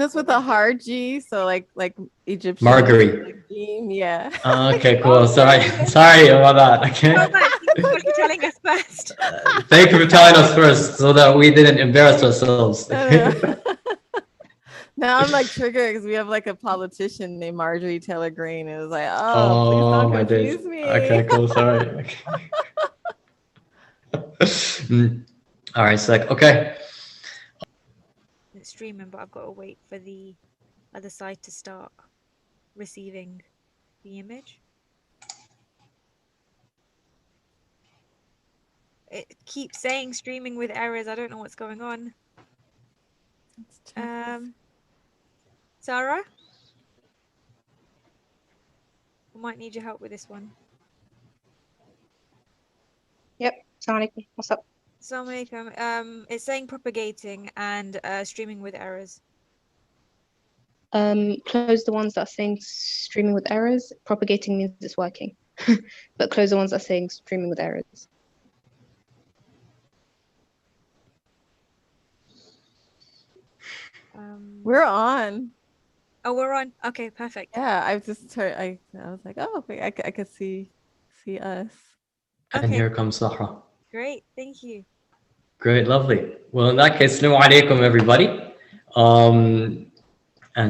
That's with a hard G, so like Egyptian. Margari. Like yeah. Okay, cool. Sorry about that. Okay. Oh, man, thank you for telling us first. Thank you for telling us first, so that we didn't embarrass ourselves. Now I'm like triggered because we have like a politician named Marjorie Taylor Greene. It was like, oh, please don't my days. confuse me. Okay, cool. Sorry. All right, so okay. It's streaming, but I've got to wait for the other side to start receiving the image. It keeps saying streaming with errors. I don't know what's going on. Sarah? I might need your help with this one. Yep. Assalamu alaikum. What's up? Assalamu alaikum. It's saying propagating and streaming with errors. Close the ones that are saying streaming with errors. Propagating means it's working. But close the ones that are saying streaming with errors. We're on. Oh, we're on. Okay, perfect. Yeah, I've just heard. I was like, oh, wait, I could see us. And Okay. here comes Zohra. Great, thank you. Great, lovely. Well, in that case, assalamu alaikum, everybody. And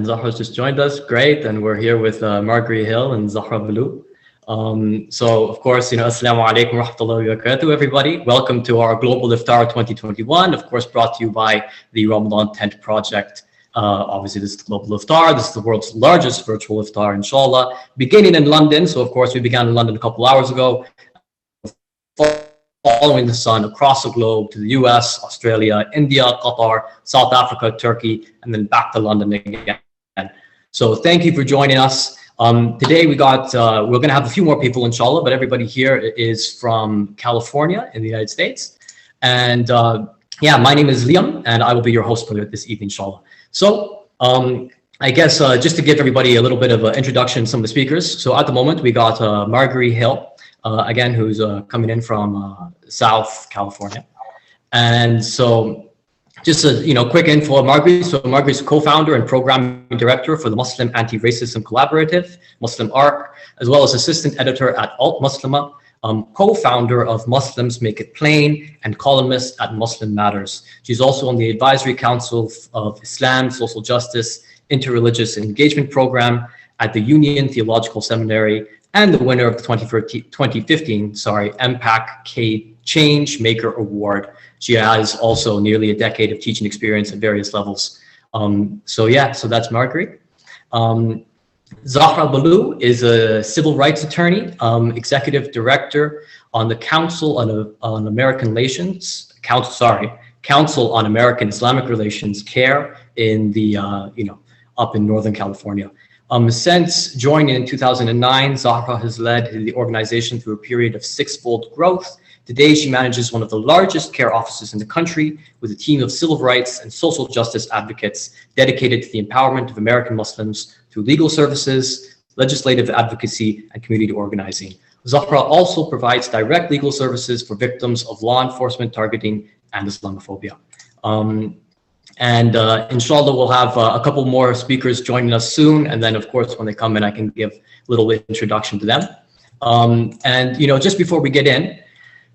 Zohra's just joined us. Great, and we're here with Margari Hill and Zohra Balu. So, of course, assalamu alaikum wa rahmatullahi wa barakatuh, everybody. Welcome to our Global Iftar 2021, of course, brought to you by the Ramadan Tent Project. Obviously, this is the Global Iftar. This is the world's largest virtual Iftar, inshallah, beginning in London. So, of course, we began in London a couple hours ago, following the sun across the globe to the US, Australia, India, Qatar, South Africa, Turkey, and then back to London again. So thank you for joining us. Today we're going to have a few more people, inshallah, but everybody here is from California in the United States. And yeah, my name is Liam, and I will be your host for this evening, inshallah. So I guess just to give everybody a little bit of an introduction, some of the speakers. So at the moment, we got Margari Hill, again, who's coming in from South California. And so just a quick info of Margari. So Margari is co-founder and programming director for the Muslim Anti-Racism Collaborative, MuslimARC, as well as assistant editor at Alt Muslima, co-founder of Muslims Make It Plain, and columnist at Muslim Matters. She's also on the Advisory Council of Islam, Social Justice, Interreligious Engagement Program at the Union Theological Seminary, and the winner of the 2015 MPAC Change Maker Award. She has also nearly a decade of teaching experience at various levels. So that's Margari. Zohra Balu is a civil rights attorney, executive director on the Council on American Relations, Council on American Islamic Relations, CARE, in the up in Northern California. Since joining in 2009, Zohra has led the organization through a period of six-fold growth. Today, she manages one of the largest care offices in the country with a team of civil rights and social justice advocates dedicated to the empowerment of American Muslims through legal services, legislative advocacy, and community organizing. Zohra also provides direct legal services for victims of law enforcement targeting and Islamophobia. And inshallah, we'll have a couple more speakers joining us soon. And then, of course, when they come in, I can give a little introduction to them. And just before we get in,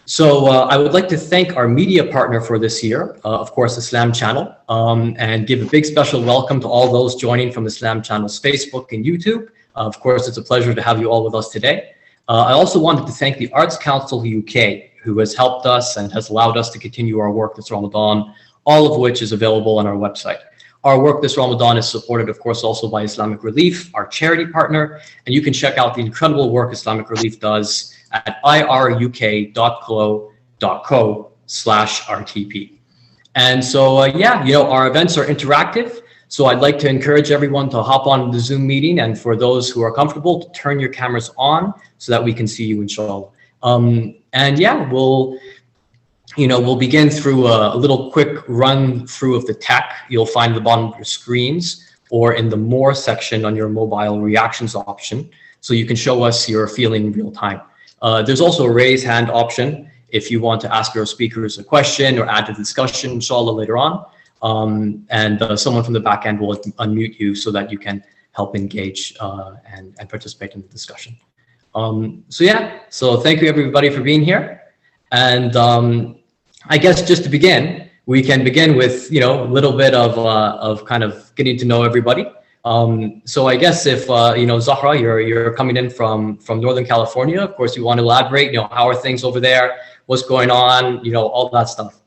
so I would like to thank our media partner for this year, of course, Islam Channel, and give a big special welcome to all those joining from Islam Channel's Facebook and YouTube. Of course, it's a pleasure to have you all with us today. I also wanted to thank the Arts Council UK, who has helped us and has allowed us to continue our work this Ramadan, all of which is available on our website. Our work this Ramadan is supported, of course, also by Islamic Relief, our charity partner, and you can check out the incredible work Islamic Relief does at iruk.co.co/RTP. And so, our events are interactive. So I'd like to encourage everyone to hop on the Zoom meeting, and for those who are comfortable, to turn your cameras on so that we can see you, inshallah. We'll begin through a little quick run through of the tech. You'll find at the bottom of your screens or in the More section on your mobile reactions option, so you can show us your feeling in real time. There's also a raise hand option if you want to ask your speakers a question or add to the discussion, inshallah, later on. and someone from the back end will unmute you so that you can help engage and participate in the discussion. So yeah, so thank you everybody for being here. And I guess just to begin, we can begin with, you know, a little bit of kind of getting to know everybody. So I guess if, you know, Zohra, you're coming in from Northern California, of course, you want to elaborate, you know, how are things over there? What's going on? You know, all that stuff.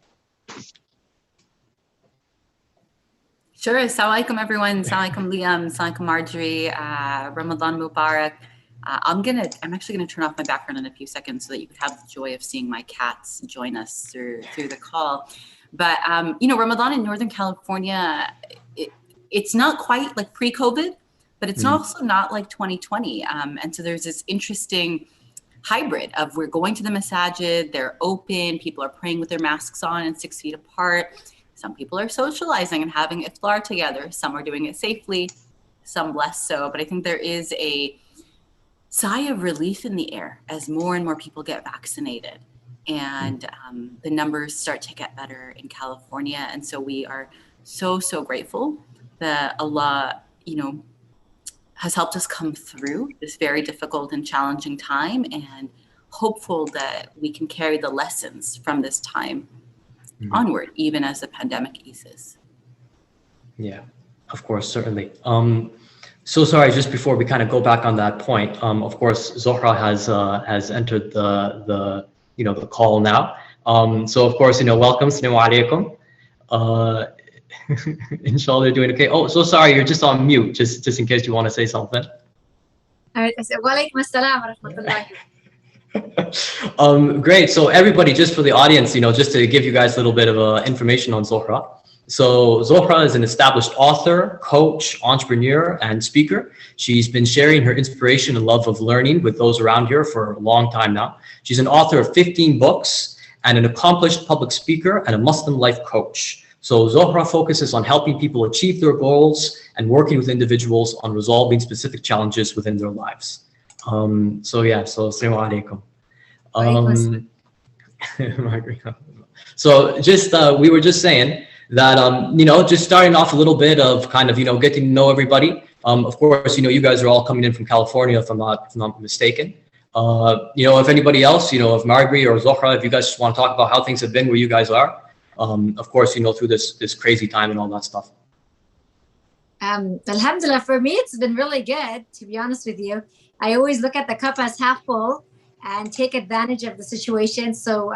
Sure. Assalamu alaikum, everyone. Assalamu alaikum, Liam. Assalamu alaikum, Marjorie. Ramadan Mubarak. I'm actually gonna turn off my background in a few seconds so that you could have the joy of seeing my cats join us through the call. But you know, Ramadan in Northern California, it's not quite like pre-COVID, but it's also not like 2020. And so there's this interesting hybrid of we're going to the masajid, they're open, people are praying with their masks on and 6 feet apart. Some people are socializing and having iftar together. Some are doing it safely, some less so. But I think there is a sigh of relief in the air as more and more people get vaccinated. And the numbers start to get better in California. And so we are so, so grateful that Allah, you know, has helped us come through this very difficult and challenging time, and hopeful that we can carry the lessons from this time onward, even as the pandemic eases. Yeah, of course, certainly. So sorry, just before we kind of go back on that point, of course, Zohra has entered the you know, the call now. So of course, you know, welcome, assalamu alaikum. Inshallah, they're doing okay. Oh, so sorry, you're just on mute, just in case you want to say something. Great. So everybody, just for the audience, you know, just to give you guys a little bit of information on Zohra. So Zohra is an established author, coach, entrepreneur, and speaker. She's been sharing her inspiration and love of learning with those around here for a long time now. She's an author of 15 books and an accomplished public speaker and a Muslim life coach. So Zohra focuses on helping people achieve their goals and working with individuals on resolving specific challenges within their lives. So yeah, so assalamu alaikum. So just, we were just saying that, you know, just starting off a little bit of kind of, you know, getting to know everybody. Of course, you know, you guys are all coming in from California, if I'm not mistaken. You know, if anybody else, you know, if Margari or Zohra, if you guys just want to talk about how things have been where you guys are, of course, you know, through this crazy time and all that stuff. Alhamdulillah, for me, it's been really good, to be honest with you. I always look at the cup as half full and take advantage of the situation. So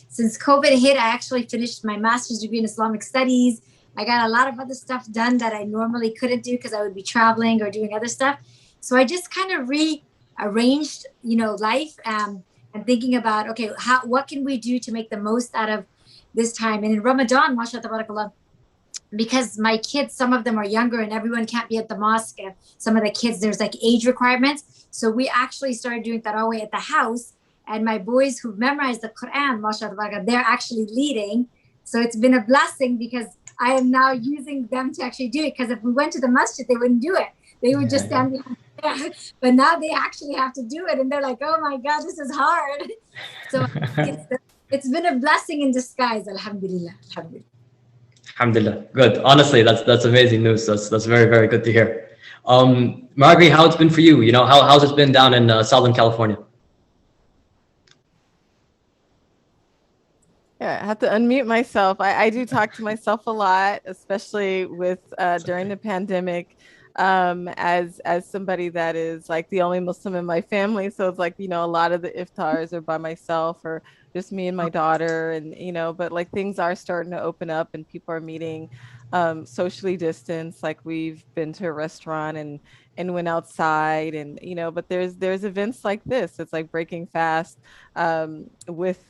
since COVID hit, I actually finished my master's degree in Islamic studies. I got a lot of other stuff done that I normally couldn't do because I would be traveling or doing other stuff. So I just kind of rearranged, you know, life and thinking about, okay, what can we do to make the most out of this time? And in Ramadan, mashallah, tabarakallah, because my kids, some of them are younger and everyone can't be at the mosque. And some of the kids, there's like age requirements. So we actually started doing tarawih at the house. And my boys who memorized the Quran, mashallah, they're actually leading. So it's been a blessing because I am now using them to actually do it. Because if we went to the masjid, they wouldn't do it. They would just stand behind there. But now they actually have to do it. And they're like, oh my God, this is hard. So it's been a blessing in disguise, alhamdulillah. Alhamdulillah. Alhamdulillah. Good. Honestly, that's amazing news. That's very, very good to hear. Margari, how it's been for you? You know, how's it been down in Southern California? Yeah, I have to unmute myself. I do talk to myself a lot, especially with during the pandemic, as somebody that is like the only Muslim in my family. So it's like, you know, a lot of the iftars are by myself or just me and my daughter, and, you know, but like things are starting to open up and people are meeting socially distanced. Like we've been to a restaurant and went outside, and, you know, but there's events like this. It's like breaking fast with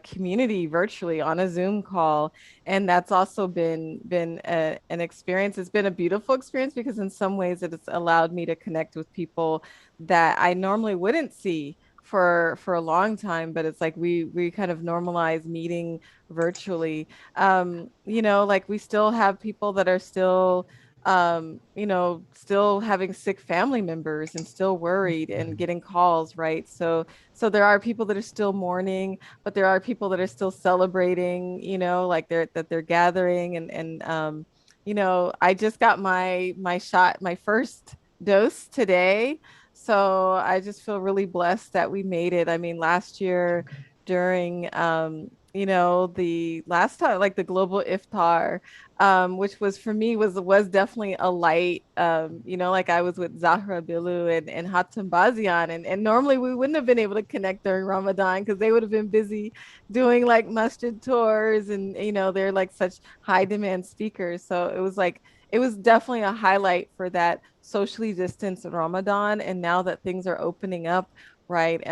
community virtually on a Zoom call. And that's also been an experience. It's been a beautiful experience because in some ways it has allowed me to connect with people that I normally wouldn't see for a long time, but it's like we kind of normalize meeting virtually. You know, like we still have people that are still you know, still having sick family members and still worried and getting calls, right? So there are people that are still mourning, but there are people that are still celebrating, you know, like they're gathering and you know, I just got my shot, my first dose today. So I just feel really blessed that we made it. I mean, last year during you know, the last time, like the global Iftar, which was for me was definitely a light. You know, like I was with Zohra and Hatem Bazian, and normally we wouldn't have been able to connect during Ramadan because they would have been busy doing like masjid tours, and you know, they're like such high demand speakers. So it was like it was definitely a highlight for that socially distanced Ramadan. And now that things are opening up, right,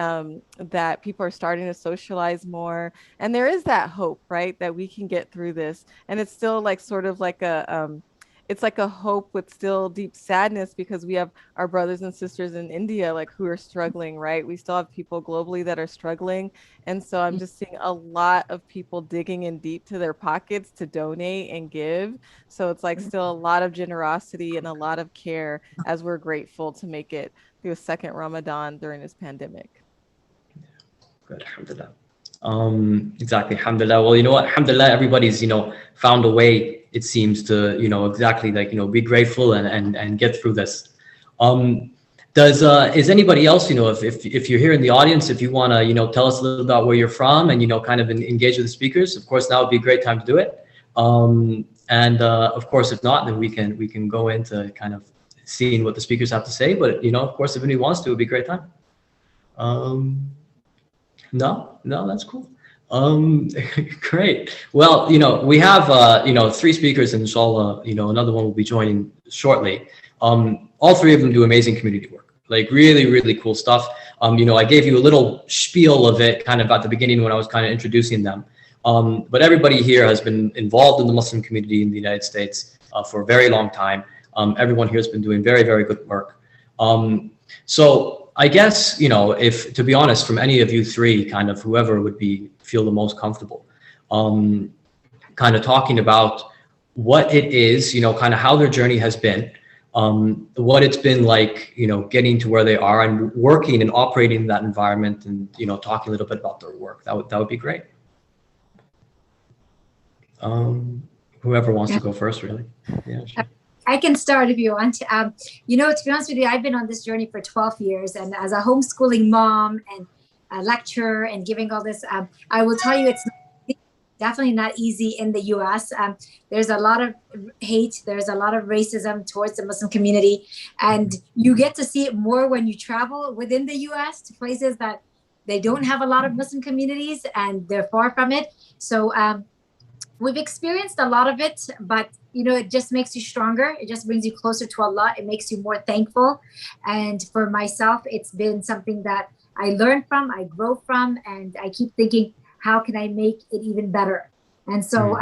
that people are starting to socialize more, and there is that hope, right, that we can get through this. And it's still like sort of like a it's like a hope with still deep sadness, because we have our brothers and sisters in India like who are struggling, right? We still have people globally that are struggling. And so I'm just seeing a lot of people digging in deep to their pockets to donate and give. So it's like still a lot of generosity and a lot of care, as we're grateful to make it through a second Ramadan during this pandemic. Good, alhamdulillah. Exactly, alhamdulillah. Well, you know what, alhamdulillah, everybody's, you know, found a way, it seems, to, you know, exactly like, you know, be grateful and get through this. Is anybody else, you know, if you're here in the audience, if you want to, you know, tell us a little about where you're from and, you know, kind of engage with the speakers, of course, now would be a great time to do it. Of course, if not, then we can go into kind of seeing what the speakers have to say. But, you know, of course, if anybody wants to, it would be a great time. No, that's cool. Great. Well, you know, we have, you know, 3 speakers, and inshallah, you know, another one will be joining shortly. All 3 of them do amazing community work, like really, really cool stuff. You know, I gave you a little spiel of it kind of at the beginning when I was kind of introducing them. But everybody here has been involved in the Muslim community in the United States for a very long time. Everyone here has been doing very, very good work. So I guess, you know, if, to be honest, from any of you 3, kind of whoever would feel the most comfortable, kind of talking about what it is, you know, kind of how their journey has been, what it's been like, you know, getting to where they are and working and operating in that environment, and, you know, talking a little bit about their work. That would be great. Whoever wants to go first, really. Yeah, sure. I can start if you want. You know, to be honest with you, I've been on this journey for 12 years. And as a homeschooling mom and a lecturer and giving all this, I will tell you it's definitely not easy in the US. There's a lot of hate. There's a lot of racism towards the Muslim community. And you get to see it more when you travel within the US to places that they don't have a lot of Muslim communities and they're far from it. So we've experienced a lot of it, but you know, it just makes you stronger. It just brings you closer to Allah. It makes you more thankful. And for myself, it's been something that I learn from, I grow from, and I keep thinking, how can I make it even better? And so,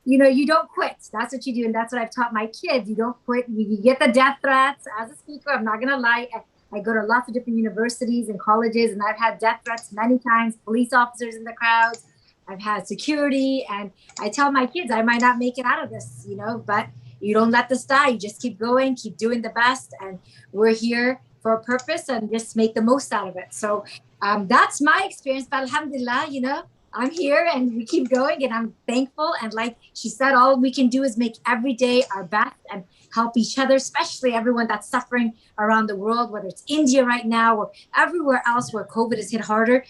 you know, you don't quit. That's what you do. And that's what I've taught my kids. You don't quit. You get the death threats. As a speaker, I'm not going to lie. I go to lots of different universities and colleges, and I've had death threats many times, police officers in the crowds. I've had security, and I tell my kids I might not make it out of this, you know, but you don't let this die. You just keep going, keep doing the best. And we're here for a purpose, and just make the most out of it. So that's my experience. But alhamdulillah, you know, I'm here and we keep going, and I'm thankful. And like she said, all we can do is make every day our best and help each other, especially everyone that's suffering around the world, whether it's India right now or everywhere else where COVID has hit harder.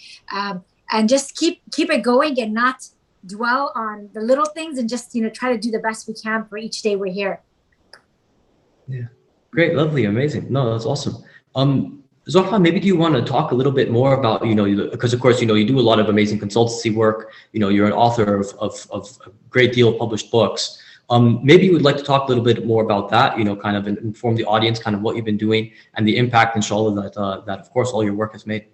And just keep it going and not dwell on the little things, and just, you know, try to do the best we can for each day we're here. Yeah, great, lovely, amazing. No, that's awesome. Zohra, maybe do you want to talk a little bit more about, you know, because of course, you know, you do a lot of amazing consultancy work. You know, you're an author of a great deal of published books. Maybe you would like to talk a little bit more about that, you know, kind of inform the audience kind of what you've been doing and the impact, inshallah, that of course all your work has made.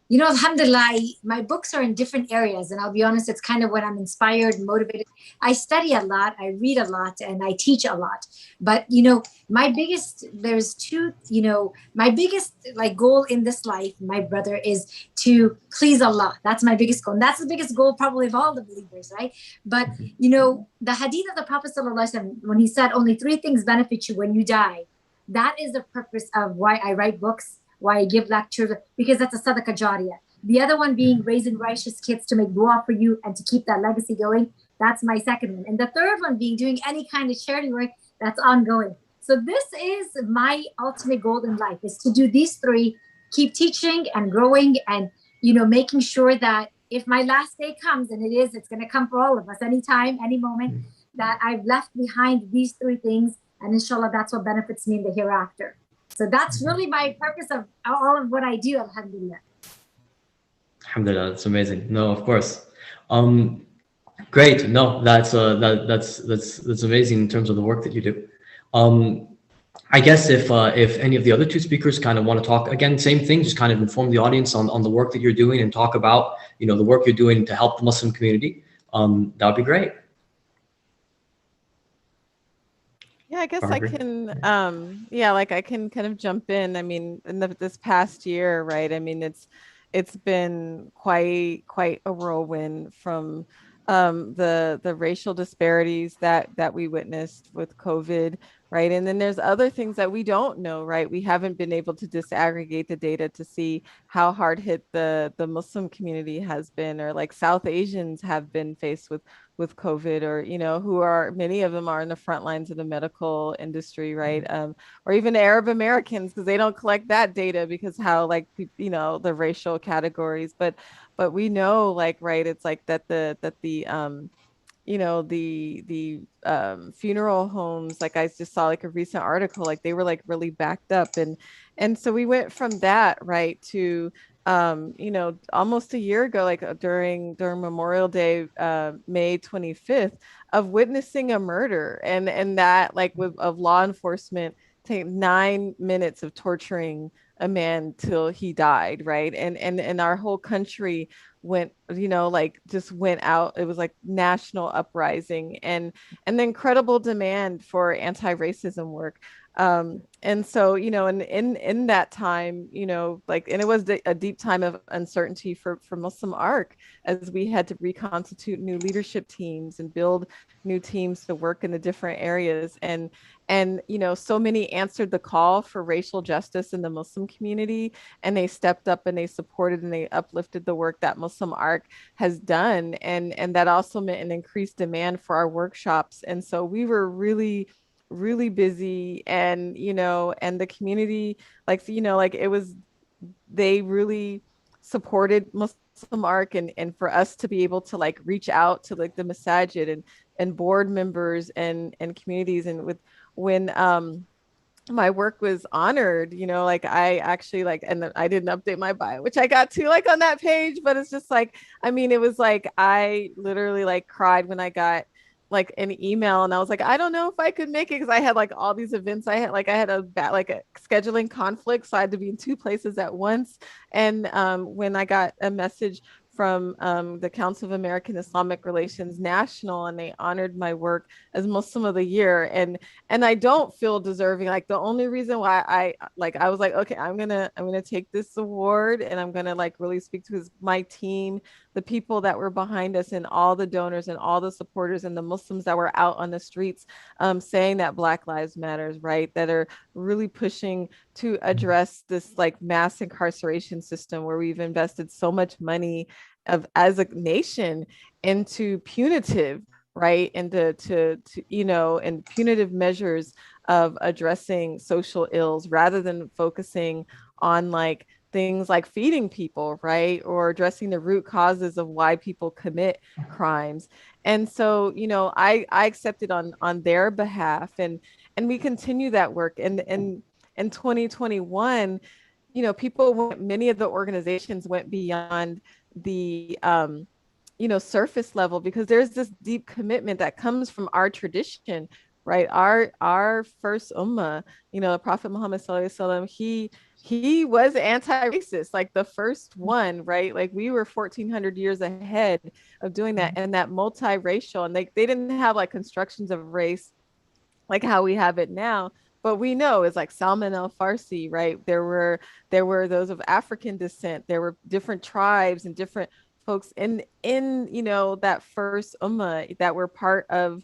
You know, alhamdulillah, my books are in different areas. And I'll be honest, it's kind of when I'm inspired and motivated. I study a lot, I read a lot, and I teach a lot. But, you know, my biggest like goal in this life, my brother, is to please Allah. That's my biggest goal. And that's the biggest goal probably of all the believers, right? But, you know, the hadith of the Prophet ﷺ, when he said only 3 things benefit you when you die, that is the purpose of why I write books, why I give lectures, because that's a sadaqah jariyah. The other one being raising righteous kids to make dua for you and to keep that legacy going. That's my second one. And the third one being doing any kind of charity work that's ongoing. So this is my ultimate goal in life, is to do these 3, keep teaching and growing, and, you know, making sure that if my last day comes, and it's going to come for all of us, anytime, any moment, that I've left behind these 3 things. And inshallah, that's what benefits me in the hereafter. So that's really my purpose of all of what I do, alhamdulillah. Alhamdulillah, that's amazing. No, of course. Great. No, that's amazing in terms of the work that you do. I guess if any of the other 2 speakers kind of want to talk, again, same thing, just kind of inform the audience on the work that you're doing and talk about, you know, the work you're doing to help the Muslim community. That would be great. Yeah, I guess Margari? I can, like I can kind of jump in. I mean, in this past year, right? I mean, it's been quite a whirlwind from the racial disparities that we witnessed with COVID, right? And then there's other things that we don't know, right? We haven't been able to disaggregate the data to see how hard hit the Muslim community has been, or like South Asians have been faced with COVID, or, you know, many of them are in the front lines of the medical industry, right? Or even Arab Americans, because they don't collect that data because how, like, you know, the racial categories, but we know, like, right, it's like that the you know, the funeral homes, like I just saw like a recent article, like they were like really backed up, and so we went from that, right, to you know, almost a year ago, like during Memorial Day, May 25th, of witnessing a murder, and that, like, of law enforcement taking 9 minutes of torturing a man till he died, right? And our whole country went, you know, like just went out. It was like national uprising, and the incredible demand for anti-racism work. And so, you know, and in that time, you know, like, and it was a deep time of uncertainty for MuslimARC, as we had to reconstitute new leadership teams and build new teams to work in the different areas. And you know, so many answered the call for racial justice in the Muslim community, and they stepped up and they supported and they uplifted the work that MuslimARC has done, and that also meant an increased demand for our workshops. And so we were really busy, and, you know, and the community, like, you know, like it was, they really supported MuslimARC, and for us to be able to like reach out to like the masajid and board members and communities, and when my work was honored, you know, like I actually, like, and I didn't update my bio, which I got to, like, on that page, but it's just like, I mean, it was like, I literally like cried when I got like an email, and I was like, I don't know if I could make it, because I had like all these events. I had a scheduling conflict, so I had to be in 2 places at once. And when I got a message from the Council of American Islamic Relations National, and they honored my work as Muslim of the Year, and I don't feel deserving. Like, the only reason why I was like, okay, I'm gonna take this award, and I'm gonna like really speak to my team, the people that were behind us, and all the donors and all the supporters and the Muslims that were out on the streets, saying that Black Lives Matters, right? That are really pushing to address this like mass incarceration system, where we've invested so much money as a nation into punitive, right? And to you know, and punitive measures of addressing social ills, rather than focusing on like things like feeding people, right? Or addressing the root causes of why people commit crimes. And so, you know, I accepted on their behalf, and we continue that work. And in 2021, you know, many of the organizations went beyond the you know, surface level, because there's this deep commitment that comes from our tradition, right? Our first ummah, you know, the Prophet Muhammad sallallahu alaihi wasallam, he was anti-racist, like the first one, right? Like we were 1400 years ahead of doing that, and that multiracial, and they didn't have like constructions of race like how we have it now. But we know it's like Salman al-Farsi, right? There were those of African descent. There were different tribes and different folks in you know that first ummah that were part of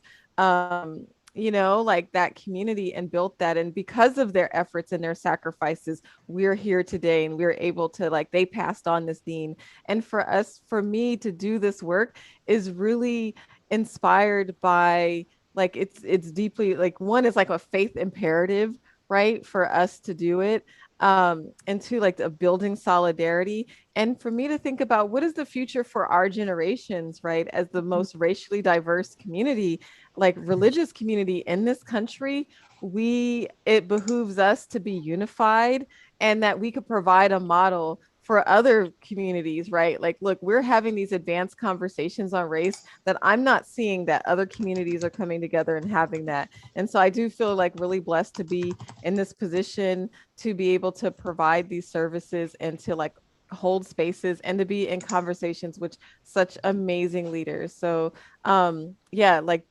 you know like that community and built that. And because of their efforts and their sacrifices, we're here today and we're able to like they passed on this deen. And for us, for me to do this work is really inspired by like it's deeply like one is like a faith imperative, right, for us to do it, and two, like a building solidarity, and for me to think about what is the future for our generations, right, as the most racially diverse community, like religious community in this country. It behooves us to be unified, and that we could provide a model for other communities, right? Like, look, we're having these advanced conversations on race that I'm not seeing that other communities are coming together and having that. And so I do feel like really blessed to be in this position to be able to provide these services and to like hold spaces and to be in conversations with such amazing leaders. So yeah, like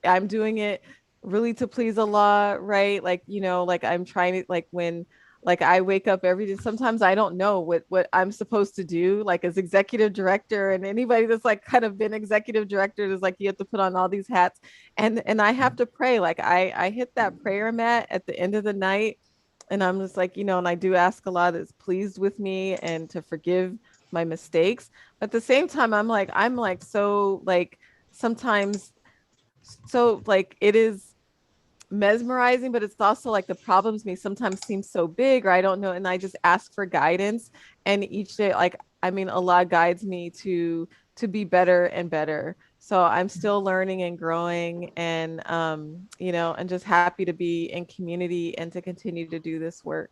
I'm doing it really to please Allah, right? Like, you know, like I'm trying to like when like I wake up every day. Sometimes I don't know what I'm supposed to do, like as executive director, and anybody that's like kind of been executive director is like you have to put on all these hats, and I have to pray. Like I hit that prayer mat at the end of the night, and I'm just like, you know, and I do ask Allah that's pleased with me and to forgive my mistakes. But at the same time, I'm like so like sometimes so like it is mesmerizing, but it's also like the problems may sometimes seem so big or I don't know, and I just ask for guidance. And each day, like I mean, Allah guides me to be better and better. So I'm still learning and growing, and you know, and just happy to be in community and to continue to do this work.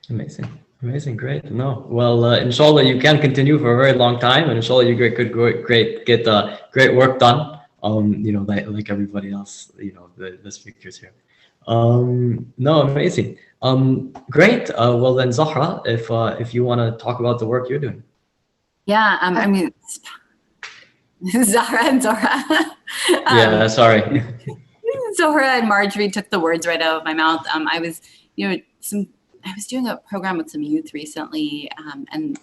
Amazing. Amazing. Great. No. Well, inshallah, you can continue for a very long time, and inshallah, you get great work done. You know, like everybody else, you know, the speakers here. No, amazing. Great. Well then, Zohra, if you want to talk about the work you're doing. Yeah. I mean, Zahra and Zohra. Yeah. Sorry. Zohra and Marjorie took the words right out of my mouth. I was, you know, I was doing a program with some youth recently, and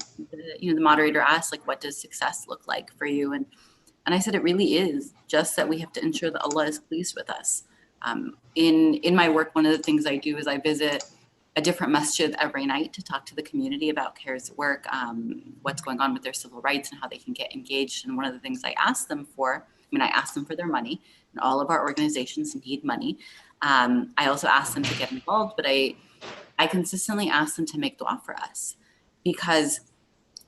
the moderator asked, like, what does success look like for you? And I said, it really is just that we have to ensure that Allah is pleased with us. In my work, one of the things I do is I visit a different masjid every night to talk to the community about CARE's work, what's going on with their civil rights and how they can get engaged. And one of the things I ask them for, I ask them for their money, and all of our organizations need money. I also ask them to get involved, but I consistently ask them to make dua for us, because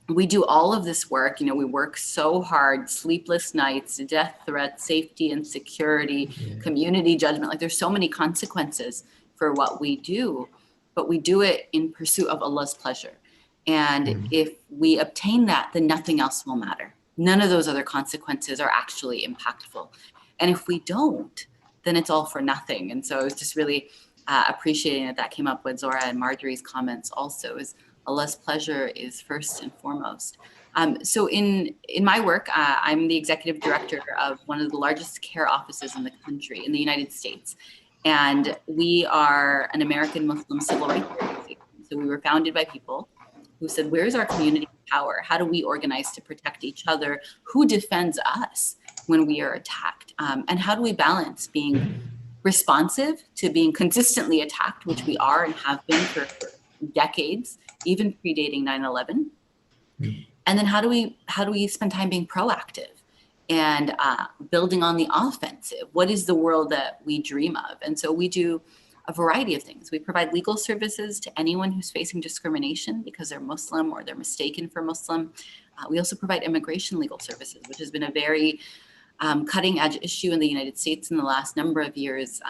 we do all of this work. You know, we work so hard, sleepless nights, death threats, safety and security, community judgment. Like there's so many consequences for what we do, but we do it in pursuit of Allah's pleasure. And if we obtain that, then nothing else will matter. None of those other consequences are actually impactful. And if we don't, then it's all for nothing. And so it's just really appreciating that came up with Zohra and Marjorie's comments also, is Allah's pleasure is first and foremost. So in my work, I'm the executive director of one of the largest care offices in the country, in the United States. And we are an American Muslim civil rights organization. So we were founded by people who said, where's our community power? How do we organize to protect each other? Who defends us when we are attacked? And how do we balance being responsive to being consistently attacked, which we are and have been for decades, even predating 9/11. And then how do we spend time being proactive and building on the offensive? What is the world that we dream of? And so we do a variety of things. We provide legal services to anyone who's facing discrimination because they're Muslim or they're mistaken for Muslim. We also provide immigration legal services, which has been a very cutting edge issue in the United States in the last number of years,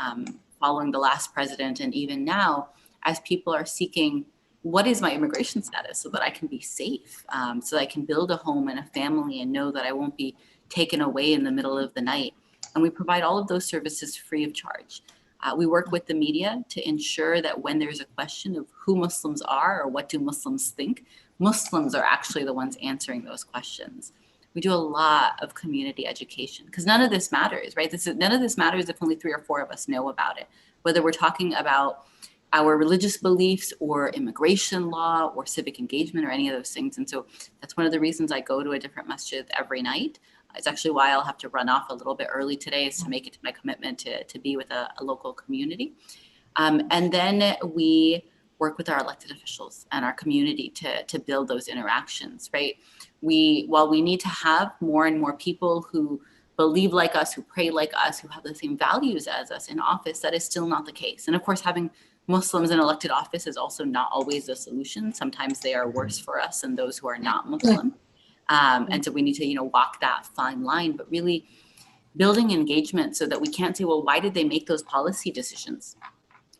following the last president, and even now, as people are seeking, what is my immigration status so that I can be safe, so that I can build a home and a family and know that I won't be taken away in the middle of the night. And we provide all of those services free of charge. We work with the media to ensure that when there's a question of who Muslims are or what do Muslims think, Muslims are actually the ones answering those questions. We do a lot of community education because none of this matters, right? None of this matters if only 3 or 4 of us know about it, whether we're talking about our religious beliefs or immigration law or civic engagement or any of those things. And so that's one of the reasons I go to a different masjid every night. It's actually why I'll have to run off a little bit early today, is to make it to my commitment to be with a local community. And then we work with our elected officials and our community to build those interactions, right? While we need to have more and more people who believe like us, who pray like us, who have the same values as us in office, that is still not the case. And of course, having Muslims in elected office is also not always the solution. Sometimes they are worse for us than those who are not Muslim. And so we need to, walk that fine line, but really building engagement so that we can't say, well, why did they make those policy decisions?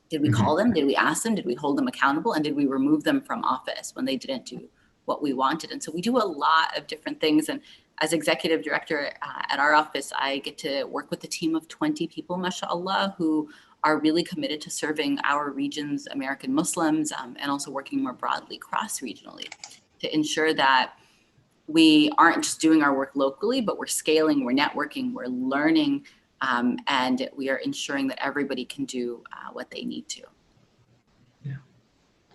Did we call them? Did we ask them? Did we hold them accountable? And did we remove them from office when they didn't do what we wanted? And so we do a lot of different things. And as executive director at our office, I get to work with a team of 20 people, mashallah, who are really committed to serving our region's American Muslims and also working more broadly cross-regionally to ensure that we aren't just doing our work locally, but we're scaling, we're networking, we're learning, and we are ensuring that everybody can do what they need to. Yeah,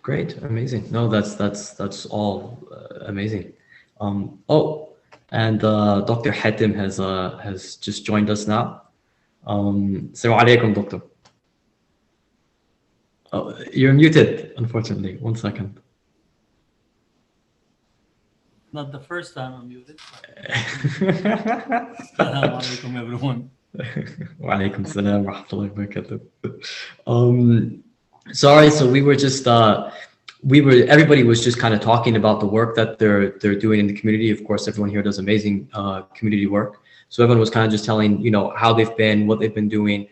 great, amazing. No, that's all amazing. And Dr. Hatem has just joined us now. Assalamu alaikum, Doctor. Oh, you're muted, unfortunately. 1 second. Not the first time I'm muted. Assalamu alaikum, everyone. Wa alaikum salam wa rahmatullahi wa barakatuh. Sorry, so we were just everybody was just kind of talking about the work that they're doing in the community. Of course, everyone here does amazing community work. So everyone was kind of just telling, how they've been, what they've been doing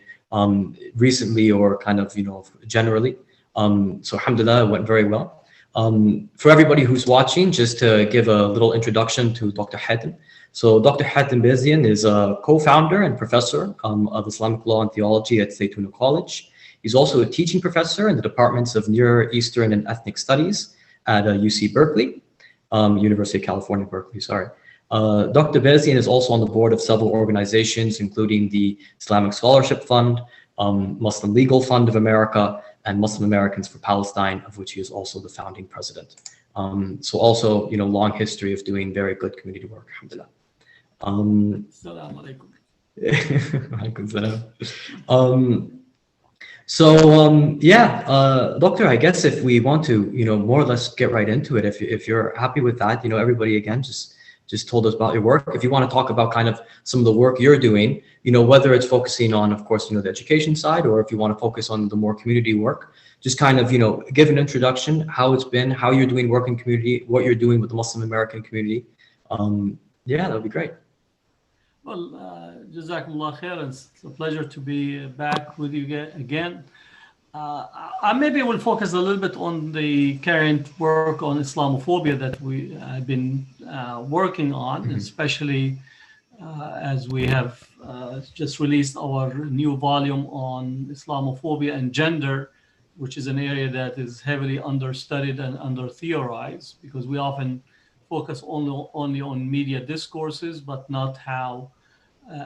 recently or kind of, generally. So alhamdulillah, it went very well. For everybody who's watching, just to give a little introduction to Dr. Hatem. So Dr. Hatem Bazian is a co-founder and professor of Islamic law and theology at Zaytuna College. He's also a teaching professor in the departments of Near Eastern and Ethnic Studies at UC Berkeley, University of California, Berkeley, sorry. Dr. Bazian is also on the board of several organizations, including the Islamic Scholarship Fund, Muslim Legal Fund of America, and Muslim Americans for Palestine, of which he is also the founding president. So also, long history of doing very good community work, alhamdulillah. Assalamu alaikum. Alaikum salam. Doctor, I guess if we want to, more or less get right into it, if you're happy with that, everybody again just told us about your work. If you want to talk about kind of some of the work you're doing, whether it's focusing on, of course, the education side, or if you want to focus on the more community work, just kind of, give an introduction, how it's been, how you're doing work in community, what you're doing with the Muslim American community. That would be great. Well, Jazakumullah khair. It's a pleasure to be back with you again. I maybe will focus a little bit on the current work on Islamophobia that we have been working on, especially as we have just released our new volume on Islamophobia and gender, which is an area that is heavily understudied and under-theorized, because we often focus only on media discourses, but not how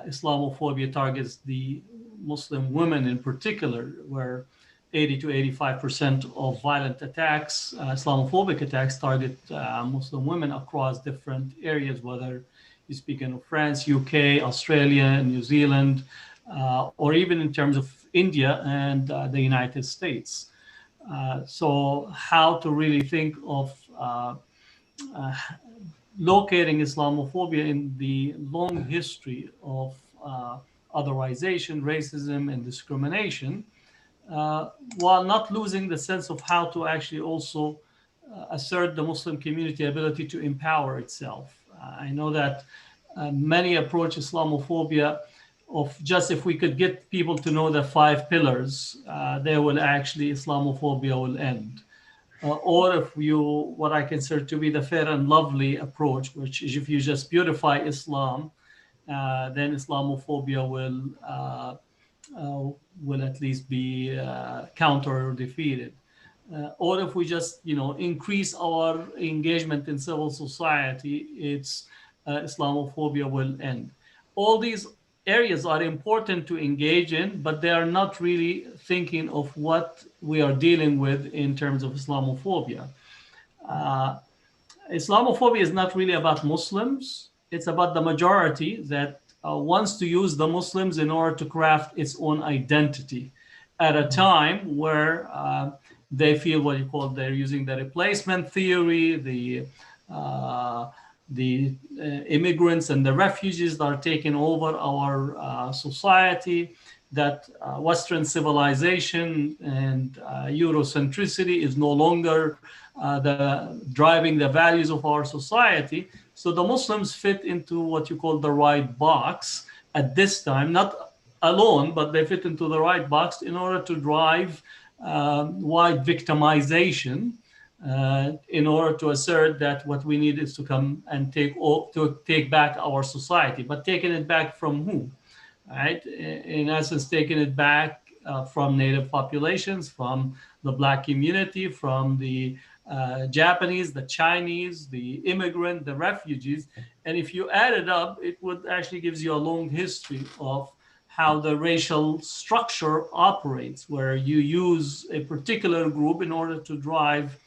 Islamophobia targets the Muslim women in particular, where 80 to 85% of violent attacks, Islamophobic attacks, target Muslim women across different areas, whether you speak in France, UK, Australia, New Zealand, or even in terms of India and the United States. So how to really think of locating Islamophobia in the long history of otherization, racism, and discrimination, while not losing the sense of how to actually also assert the Muslim community ability to empower itself. I know that many approach Islamophobia of just if we could get people to know the 5 pillars, Islamophobia will end. Or if what I consider to be the fair and lovely approach, which is if you just beautify Islam then Islamophobia will at least be countered or defeated. Or if we just, increase our engagement in civil society, Islamophobia will end. All these areas are important to engage in, but they are not really thinking of what we are dealing with in terms of Islamophobia. Islamophobia is not really about Muslims. It's about the majority that wants to use the Muslims in order to craft its own identity at a time where they feel they're using the replacement theory, the immigrants and the refugees that are taking over our society, that Western civilization and Eurocentricity is no longer driving the values of our society. So the Muslims fit into what you call the right box at this time, not alone, but they fit into the right box in order to drive wide victimization, in order to assert that what we need is to come and take back our society. But taking it back from who? Right? In essence, taking it back from native populations, from the Black community, from the Japanese, the Chinese, the immigrant, the refugees. And if you add it up, it would actually gives you a long history of how the racial structure operates, where you use a particular group in order to drive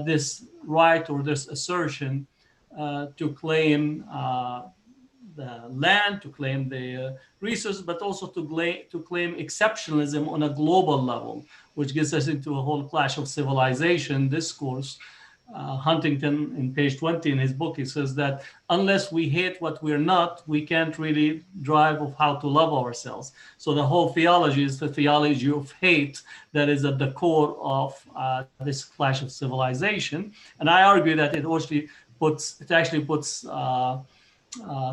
this right or this assertion to claim the land, to claim the resources, but also to claim exceptionalism on a global level, which gets us into a whole clash of civilization discourse. Huntington, in page 20 in his book, he says that unless we hate what we're not, we can't really drive of how to love ourselves. So the whole theology is the theology of hate that is at the core of this clash of civilization. And I argue that it actually puts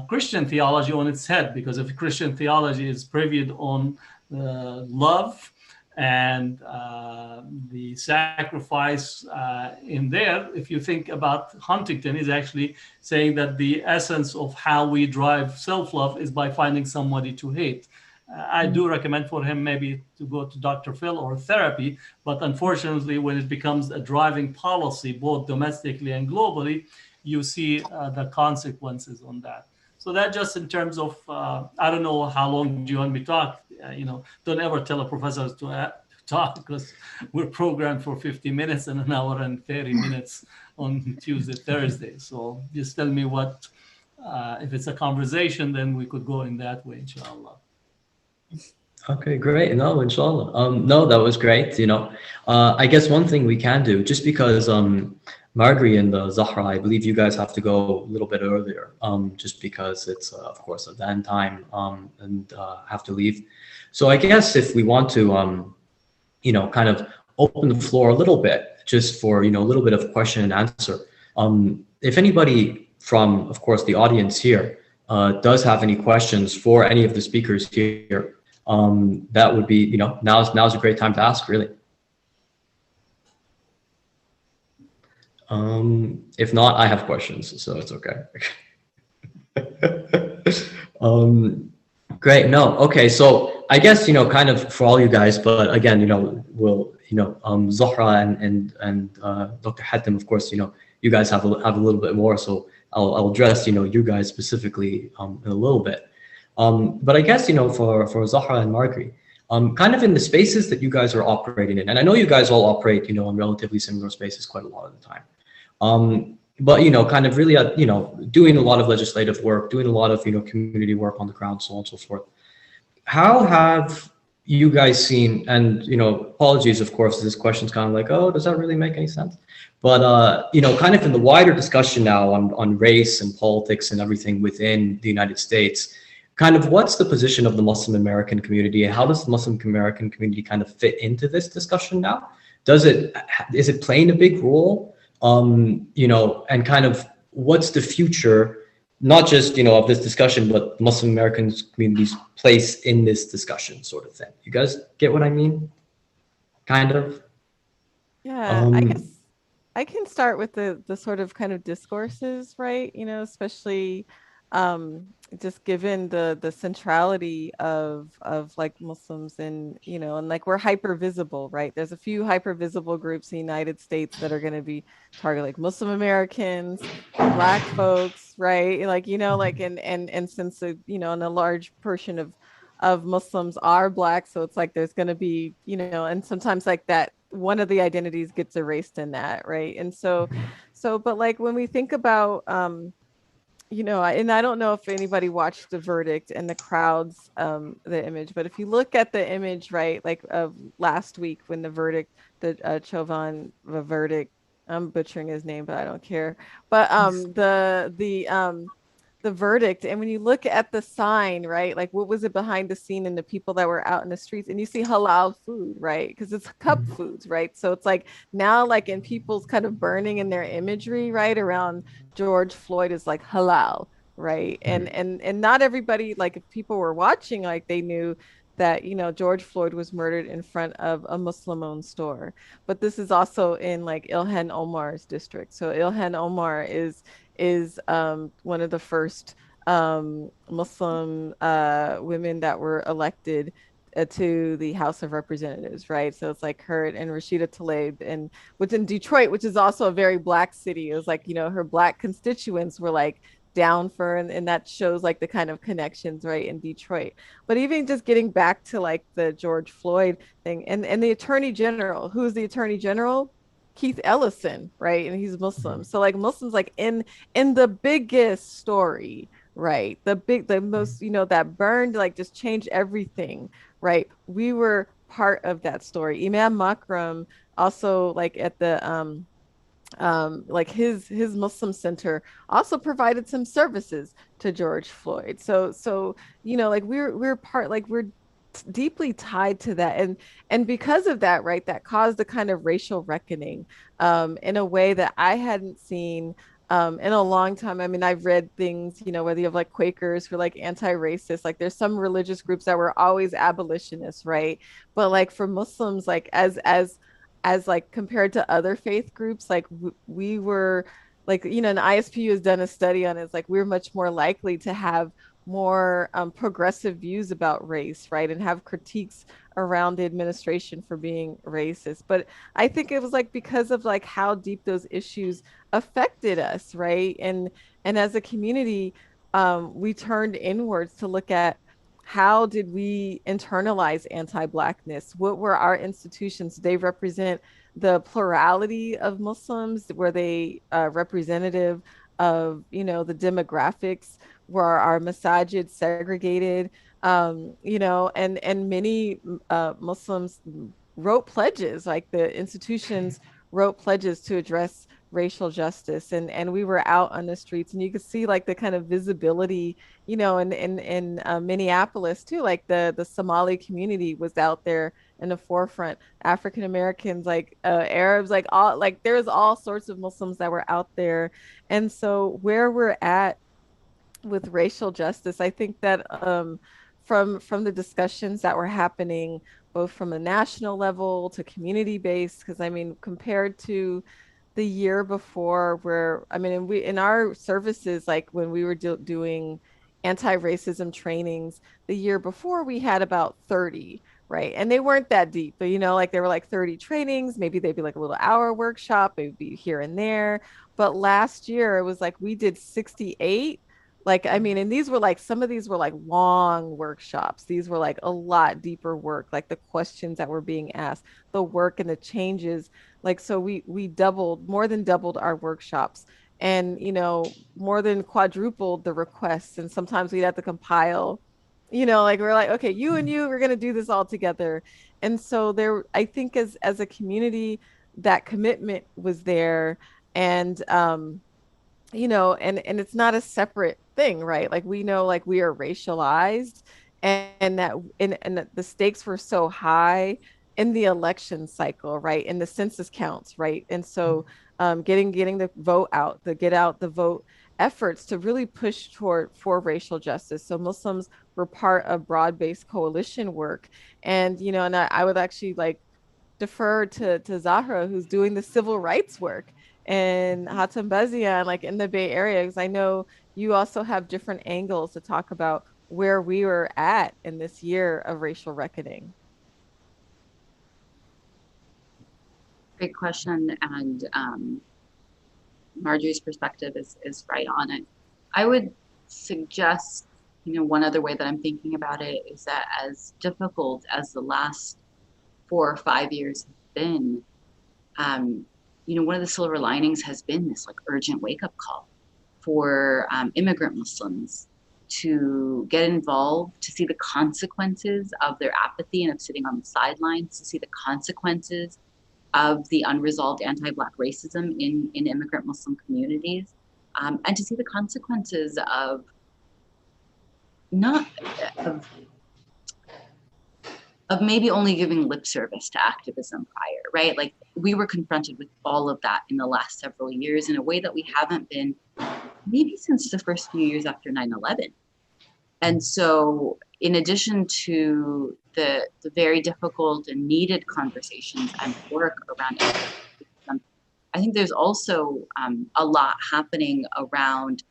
Christian theology on its head, because if Christian theology is previewed on love and the sacrifice in there, if you think about Huntington, is actually saying that the essence of how we drive self-love is by finding somebody to hate. I do recommend for him maybe to go to Dr. Phil or therapy, but unfortunately, when it becomes a driving policy, both domestically and globally, you see the consequences on that. So that just in terms of, I don't know how long do you want me to talk? Don't ever tell a professor to talk, because we're programmed for 50 minutes and an hour and 30 minutes on Tuesday, Thursday. So just tell me what, if it's a conversation, then we could go in that way, inshallah. Okay, great. No, inshallah. No, that was great. I guess one thing we can do, just because Margari and Zohra, I believe you guys have to go a little bit earlier, just because it's, of course, Adhan time, and have to leave. So I guess if we want to, kind of open the floor a little bit, just for, a little bit of question and answer. If anybody from, of course, the audience here does have any questions for any of the speakers here, that would be, now's a great time to ask, really. If not, I have questions, so it's okay. Great. No. Okay. So I guess, kind of for all you guys, but again, we'll, Zohra and Dr. Hatem, of course, you guys have a little bit more, so I'll address, you guys specifically in a little bit. But I guess, for Zohra and Margari, kind of in the spaces that you guys are operating in, and I know you guys all operate, in relatively similar spaces quite a lot of the time. But, kind of really, doing a lot of legislative work, doing a lot of, community work on the ground, so on and so forth. How have you guys seen, and, apologies, of course, this question's kind of like, oh, does that really make any sense? But, kind of in the wider discussion now on race and politics and everything within the United States, kind of what's the position of the Muslim American community, and how does the Muslim American community kind of fit into this discussion now? Is it playing a big role? And kind of what's the future, not just, of this discussion, but Muslim American community's place in this discussion, sort of thing. You guys get what I mean? Kind of? Yeah, I guess I can start with the sort of kind of discourses, right? Especially just given the centrality of like Muslims, and and like we're hyper visible, right? There's a few hyper visible groups in the United States that are going to be targeted, like Muslim Americans, Black folks, right? Like like and since and a large portion of Muslims are Black, so it's like there's going to be and sometimes like that one of the identities gets erased in that, right? And so but like when we think about and I don't know if anybody watched the verdict and the crowds, the image, but if you look at the image, right, like of last week when the verdict, the Chauvin verdict, I'm butchering his name, but I don't care. But the verdict, and when you look at the sign, right, like what was it behind the scene and the people that were out in the streets, and you see halal food, right, because it's cup foods, right? So it's like now, like in people's kind of burning in their imagery, right, around George Floyd is like halal, right? And not everybody, like if people were watching, like they knew that George Floyd was murdered in front of a Muslim-owned store. But this is also in like Ilhan Omar's district. So Ilhan Omar is one of the first Muslim women that were elected to the House of Representatives, right? So it's like her and Rashida Tlaib, and which in Detroit, which is also a very Black city. It was like, her Black constituents were like down for, and that shows like the kind of connections, right, in Detroit. But even just getting back to like the George Floyd thing, and the Attorney General, who's the Attorney General? Keith Ellison, right? And he's Muslim. So like Muslims, like in the biggest story, right? The most, that burned, like just changed everything, right? We were part of that story. Imam Makram also, like at the like his Muslim center, also provided some services to George Floyd. So like we're part, like we're deeply tied to that, and because of that, right, that caused a kind of racial reckoning in a way that I hadn't seen in a long time. I mean, I've read things, whether you have like Quakers who are like anti-racist, like there's some religious groups that were always abolitionists, right? But like for Muslims, like as like compared to other faith groups, like we were like, and ISPU has done a study on it. It's like we're much more likely to have more progressive views about race, right, and have critiques around the administration for being racist. But I think it was like because of like how deep those issues affected us, right, and as a community, we turned inwards to look at how did we internalize anti-Blackness? What were our institutions? Did they represent the plurality of Muslims? Were they representative of, the demographics? Were our masajid segregated? And many Muslims wrote pledges, like the institutions wrote pledges to address racial justice, and we were out on the streets, and you could see like the kind of visibility, in Minneapolis too, like the Somali community was out there in the forefront, African Americans, like Arabs, like all, like there was all sorts of Muslims that were out there. And so where we're at with racial justice, I think that from the discussions that were happening, both from a national level to community based, because I mean, compared to the year before, where I mean, we in our services, like when we were doing anti-racism trainings, the year before we had about 30, right? And they weren't that deep, but like there were like 30 trainings, maybe they'd be like a little hour workshop, it would be here and there. But last year it was like we did 68. Like, I mean, and these were like, some of these were like long workshops. These were like a lot deeper work, like the questions that were being asked, the work and the changes. Like, so we doubled, more than doubled our workshops, and, more than quadrupled the requests. And sometimes we'd have to compile, like we're like, okay, you and you, we're going to do this all together. And so there, I think as a community, that commitment was there. And, and it's not a separate thing, right? Like we know, like we are racialized, and that and that the stakes were so high in the election cycle, right? In the census counts, right? And so getting the vote out, the get out the vote efforts to really push for racial justice. So Muslims were part of broad-based coalition work. And and I would actually like defer to Zahra, who's doing the civil rights work, and Hatem Bazian, like in the Bay Area, because I know you also have different angles to talk about where we were at in this year of racial reckoning. Great question, and Marjorie's perspective is right on it. I would suggest, one other way that I'm thinking about it is that as difficult as the last 4 or 5 years have been, one of the silver linings has been this like urgent wake-up call for immigrant Muslims to get involved, to see the consequences of their apathy and of sitting on the sidelines, to see the consequences of the unresolved anti-Black racism in immigrant Muslim communities, and to see the consequences of maybe only giving lip service to activism prior, right? Like we were confronted with all of that in the last several years in a way that we haven't been maybe since the first few years after 9/11. And so in addition to the very difficult and needed conversations and work around activism, I think there's also a lot happening around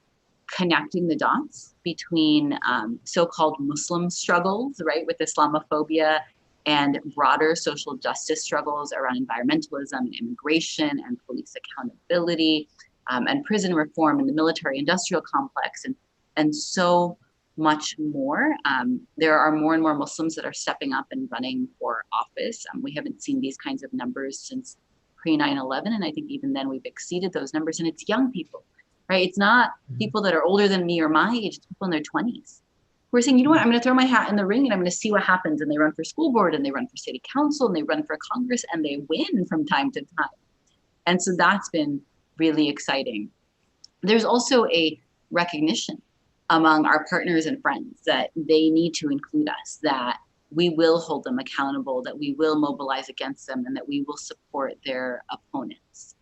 connecting the dots between so-called Muslim struggles, right, with Islamophobia and broader social justice struggles around environmentalism and immigration and police accountability and prison reform and the military-industrial complex and so much more. There are more and more Muslims that are stepping up and running for office. We haven't seen these kinds of numbers since pre-9/11, and I think even then we've exceeded those numbers, and it's young people. Right? It's not people that are older than me or my age, it's people in their 20s who are saying, you know what, I'm going to throw my hat in the ring and I'm going to see what happens. And they run for school board and they run for city council and they run for Congress and they win from time to time. And so that's been really exciting. There's also a recognition among our partners and friends that they need to include us, that we will hold them accountable, that we will mobilize against them, and that we will support their opponents.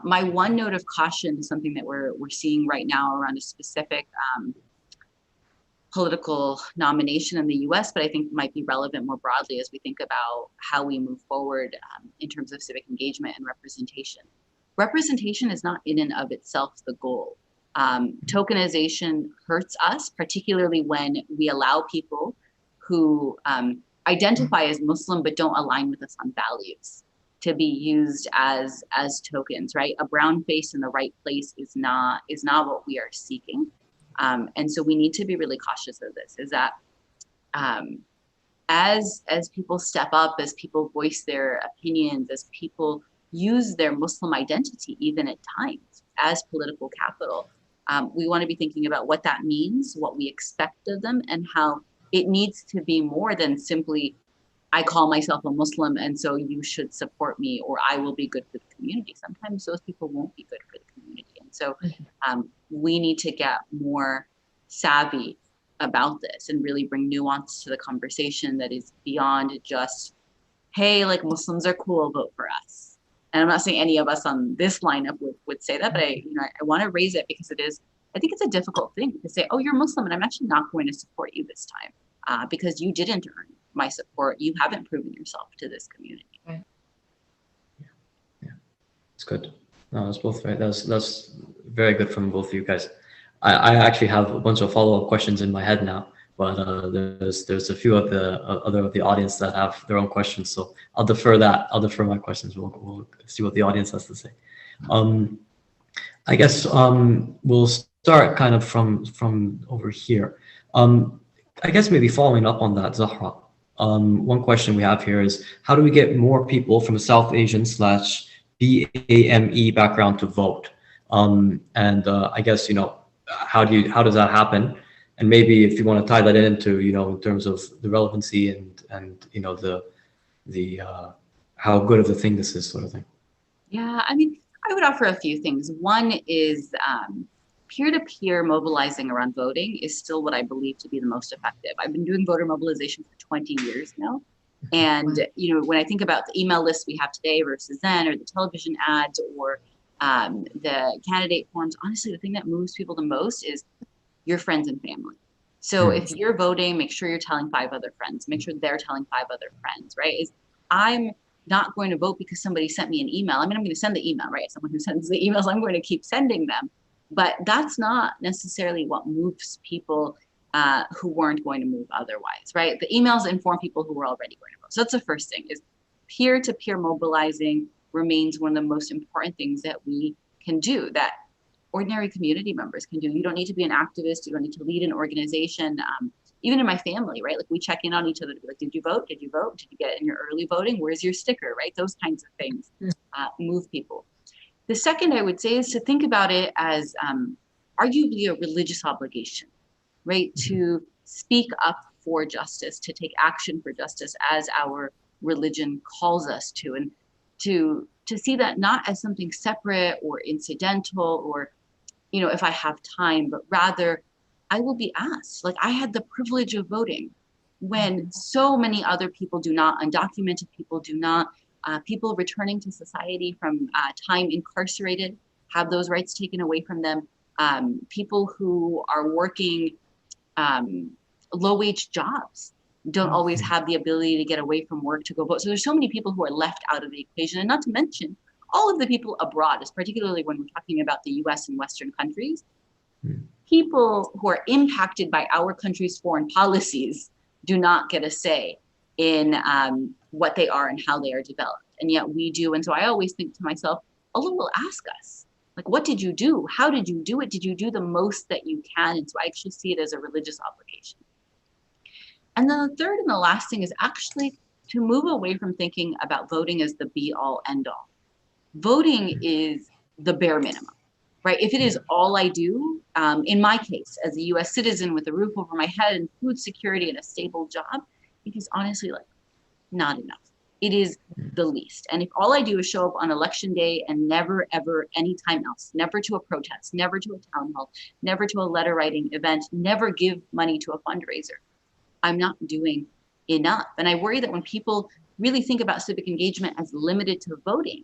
My one note of caution is something that we're seeing right now around a specific political nomination in the US, but I think might be relevant more broadly as we think about how we move forward in terms of civic engagement and representation. Representation is not in and of itself the goal. Tokenization hurts us, particularly when we allow people who identify as Muslim but don't align with us on values to be used as tokens, right? A brown face in the right place is not what we are seeking. And so we need to be really cautious of this, is that as people step up, as people voice their opinions, as people use their Muslim identity, even at times, as political capital, we want to be thinking about what that means, what we expect of them, and how it needs to be more than simply, I call myself a Muslim and so you should support me, or I will be good for the community. Sometimes those people won't be good for the community. And so we need to get more savvy about this and really bring nuance to the conversation that is beyond just, hey, like Muslims are cool, vote for us. And I'm not saying any of us on this lineup would say that, but I want to raise it because I think it's a difficult thing to say, oh, you're Muslim and I'm actually not going to support you this time because you didn't earn my support. You haven't proven yourself to this community. Right. Yeah, it's good. No, that's both right. That's very good from both of you guys. I actually have a bunch of follow-up questions in my head now, but there's a few of the audience that have their own questions, so I'll defer my questions. We'll see what the audience has to say. I guess we'll start kind of from over here. I guess maybe following up on that, Zohra. One question we have here is, how do we get more people from a South Asian / BAME background to vote? And I guess, how does that happen? And maybe if you want to tie that into, in terms of the relevancy and the how good of a thing this is, sort of thing. Yeah, I mean, I would offer a few things. One is peer-to-peer mobilizing around voting is still what I believe to be the most effective. I've been doing voter mobilization for 20 years now. And, when I think about the email lists we have today versus then, or the television ads, or the candidate forms, honestly, the thing that moves people the most is your friends and family. So if you're voting, make sure you're telling 5 other friends, make sure they're telling 5 other friends, right? I'm not going to vote because somebody sent me an email. I mean, I'm going to send the email, right? As someone who sends the emails, I'm going to keep sending them. But that's not necessarily what moves people who weren't going to move otherwise, right? The emails inform people who were already going to vote. So that's the first thing, is peer-to-peer mobilizing remains one of the most important things that we can do, that ordinary community members can do. You don't need to be an activist. You don't need to lead an organization. Even in my family, right? Like, we check in on each other to be like, did you vote? Did you vote? Did you get in your early voting? Where's your sticker, right? Those kinds of things move people. The second I would say is to think about it as arguably a religious obligation, right? To speak up for justice, to take action for justice as our religion calls us to, and to see that not as something separate or incidental or, you know, if I have time, but rather I will be asked. Like, I had the privilege of voting when so many other people do not, undocumented people do not. People returning to society from time incarcerated have those rights taken away from them. People who are working low-wage jobs don't always have the ability to get away from work to go vote. So there's so many people who are left out of the equation, and not to mention all of the people abroad, particularly when we're talking about the US and Western countries. People who are impacted by our country's foreign policies do not get a say in what they are and how they are developed. And yet we do. And so I always think to myself, Allah will ask us, like, what did you do? How did you do it? Did you do the most that you can? And so I actually see it as a religious obligation. And then the third and the last thing is actually to move away from thinking about voting as the be all end all. Voting is the bare minimum, right? If it is all I do, in my case, as a US citizen with a roof over my head and food security and a stable job, it is honestly like not enough. It is the least. And if all I do is show up on election day and never, ever, anytime else, never to a protest, never to a town hall, never to a letter writing event, never give money to a fundraiser, I'm not doing enough. And I worry that when people really think about civic engagement as limited to voting,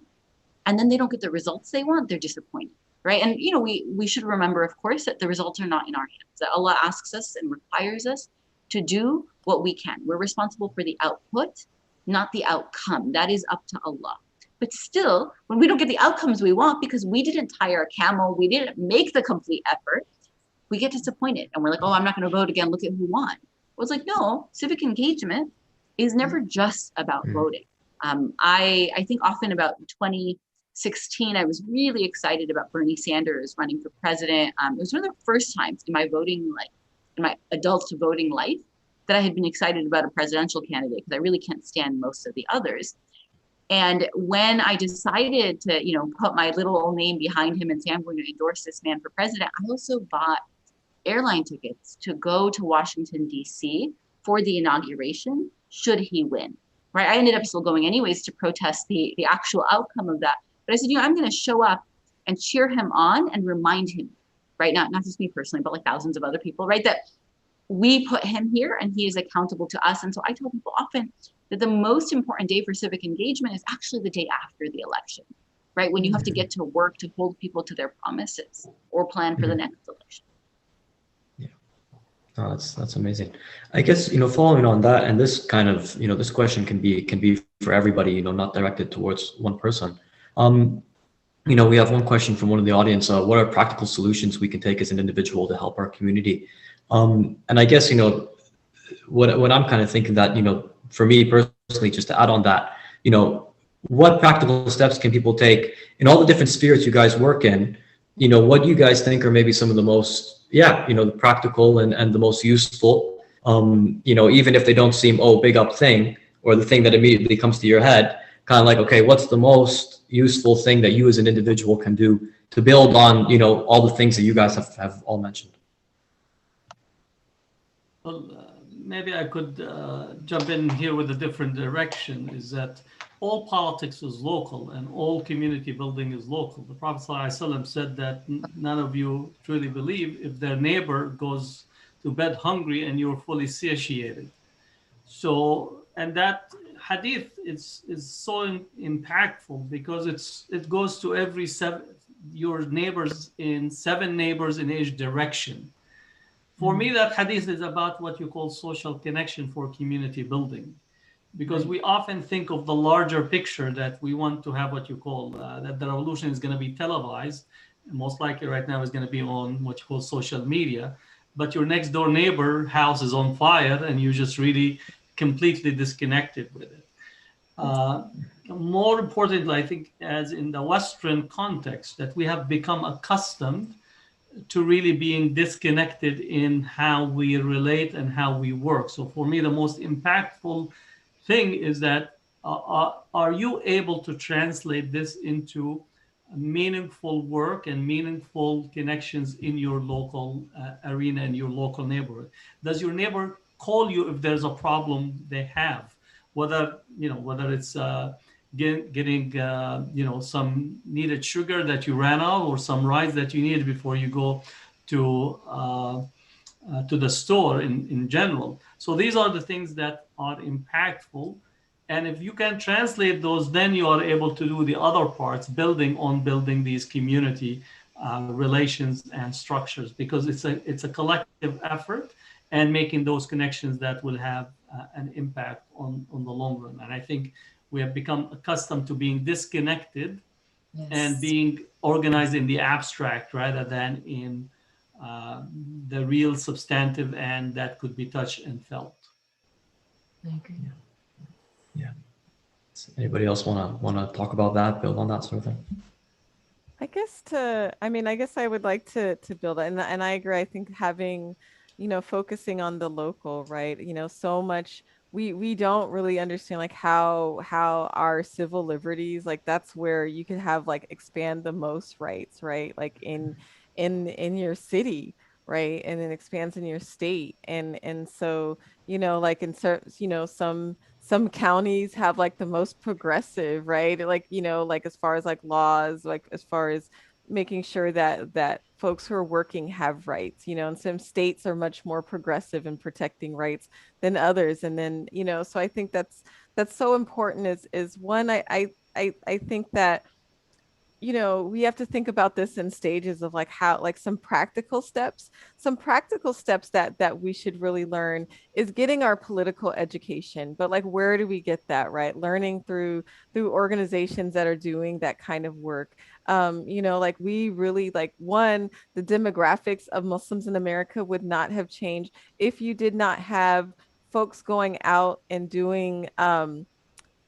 and then they don't get the results they want, they're disappointed, right? And, you know, we should remember, of course, that the results are not in our hands, that Allah asks us and requires us to do what we can. We're responsible for the output, not the outcome. That is up to Allah. But still, when we don't get the outcomes we want because we didn't tire a camel, we didn't make the complete effort, we get disappointed. And we're like, oh, I'm not going to vote again. Look at who won. Well, it's like, no, civic engagement is never just about voting. I think often about 2016, I was really excited about Bernie Sanders running for president. It was one of the first times in my voting life, in my adult voting life, that I had been excited about a presidential candidate, because I really can't stand most of the others. And when I decided to, you know, put my little old name behind him and say, I'm going to endorse this man for president, I also bought airline tickets to go to Washington, D.C. for the inauguration, should he win, right? I ended up still going anyways to protest the actual outcome of that. But I said, you know, I'm going to show up and cheer him on and remind him, right? Not just me personally, but like thousands of other people, right? That we put him here and he is accountable to us. And so I tell people often that the most important day for civic engagement is actually the day after the election, right? When you have to get to work to hold people to their promises or plan for the next election. Yeah, oh, that's amazing. I guess, you know, following on that, and this kind of, you know, this question can be for everybody, you know, not directed towards one person. You know, we have one question from one of the audience. What are practical solutions we can take as an individual to help our community? And I guess, you know, what I'm kind of thinking that, you know, for me personally, just to add on that, you know, what practical steps can people take in all the different spheres you guys work in? You know, what do you guys think are maybe some of the most, you know, the practical and the most useful, you know, even if they don't seem, oh, big up thing, or the thing that immediately comes to your head, kind of like, okay, what's the most useful thing that you as an individual can do to build on, you know, all the things that you guys have all mentioned? Well, maybe I could jump in here with a different direction, is that all politics is local and all community building is local. The Prophet ﷺ said that none of you truly believe if their neighbor goes to bed hungry and you're fully satiated. So, and that hadith is so impactful because it goes to every your neighbors in 7 neighbors in each direction. For me, that hadith is about what you call social connection for community building, because we often think of the larger picture that we want to have what you call that the revolution is going to be televised, most likely right now is going to be on what you call social media, but your next door neighbor house is on fire and you're just really completely disconnected with it. More importantly, I think, as in the Western context, that we have become accustomed to really being disconnected in how we relate and how we work. So for me, the most impactful thing is that are you able to translate this into meaningful work and meaningful connections in your local arena, in your local neighborhood? Does your neighbor call you if there's a problem they have? Whether it's getting some needed sugar that you ran out, or some rice that you need before you go to the store in general. So these are the things that are impactful. And if you can translate those, then you are able to do the other parts, building these community relations and structures, because it's a collective effort, and making those connections that will have an impact on the long run. And I think we have become accustomed to being disconnected, yes, and being organized in the abstract rather than in the real substantive, and that could be touched and felt. I agree. Yeah. Anybody else want to talk about that, build on that sort of thing? I guess I would like to build it, and I agree. I think having, focusing on the local, right? So much we don't really understand like how our civil liberties, like that's where you can have like expand the most rights, right? Like in your city, right? And it expands in your state. And so, like in certain, some counties have like the most progressive, right? Like, like as far as like laws, like as far as making sure that folks who are working have rights, and some states are much more progressive in protecting rights than others. And then, so I think that's so important is one, I think that, we have to think about this in stages of like how, like some practical steps that we should really learn is getting our political education. But like, where do we get that, right? Learning through organizations that are doing that kind of work. Like we really like, one, the demographics of Muslims in America would not have changed if you did not have folks going out and doing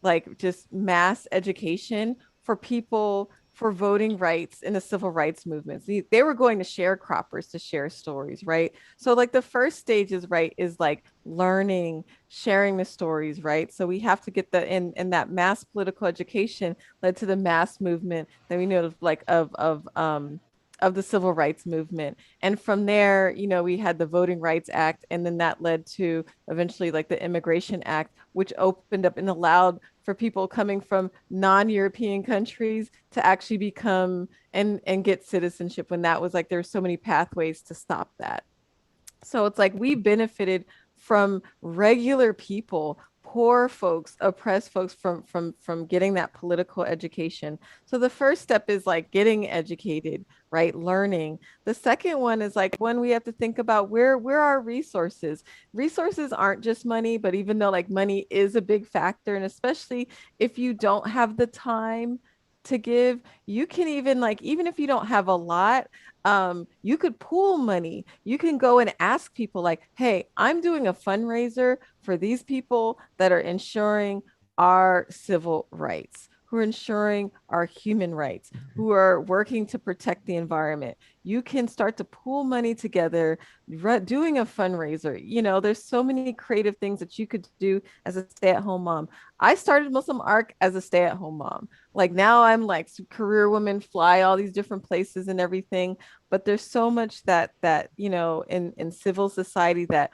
like just mass education for people for voting rights in the civil rights movements. They were going to sharecroppers to share stories, right? So like the first stage is, right, is like learning, sharing the stories, right? So we have to get in that mass political education led to the mass movement that we know of, like of the civil rights movement. And from there, we had the Voting Rights Act, and then that led to eventually like the Immigration Act, which opened up and allowed for people coming from non-European countries to actually become and get citizenship, when that was like, there's so many pathways to stop that. So it's like we benefited from regular people, poor folks, oppressed folks from getting that political education. So the first step is like getting educated, right? Learning. The second one is like when we have to think about where are resources. Resources aren't just money, but even though like money is a big factor, and especially if you don't have the time to give, you can even like, even if you don't have a lot, you could pool money. You can go and ask people like, hey, I'm doing a fundraiser for these people that are ensuring our civil rights, who are ensuring our human rights, who are working to protect the environment. You can start to pool money together, doing a fundraiser. There's so many creative things that you could do as a stay-at-home mom. I started MuslimARC as a stay-at-home mom. Like now I'm like career woman, fly all these different places and everything. But there's so much that in civil society that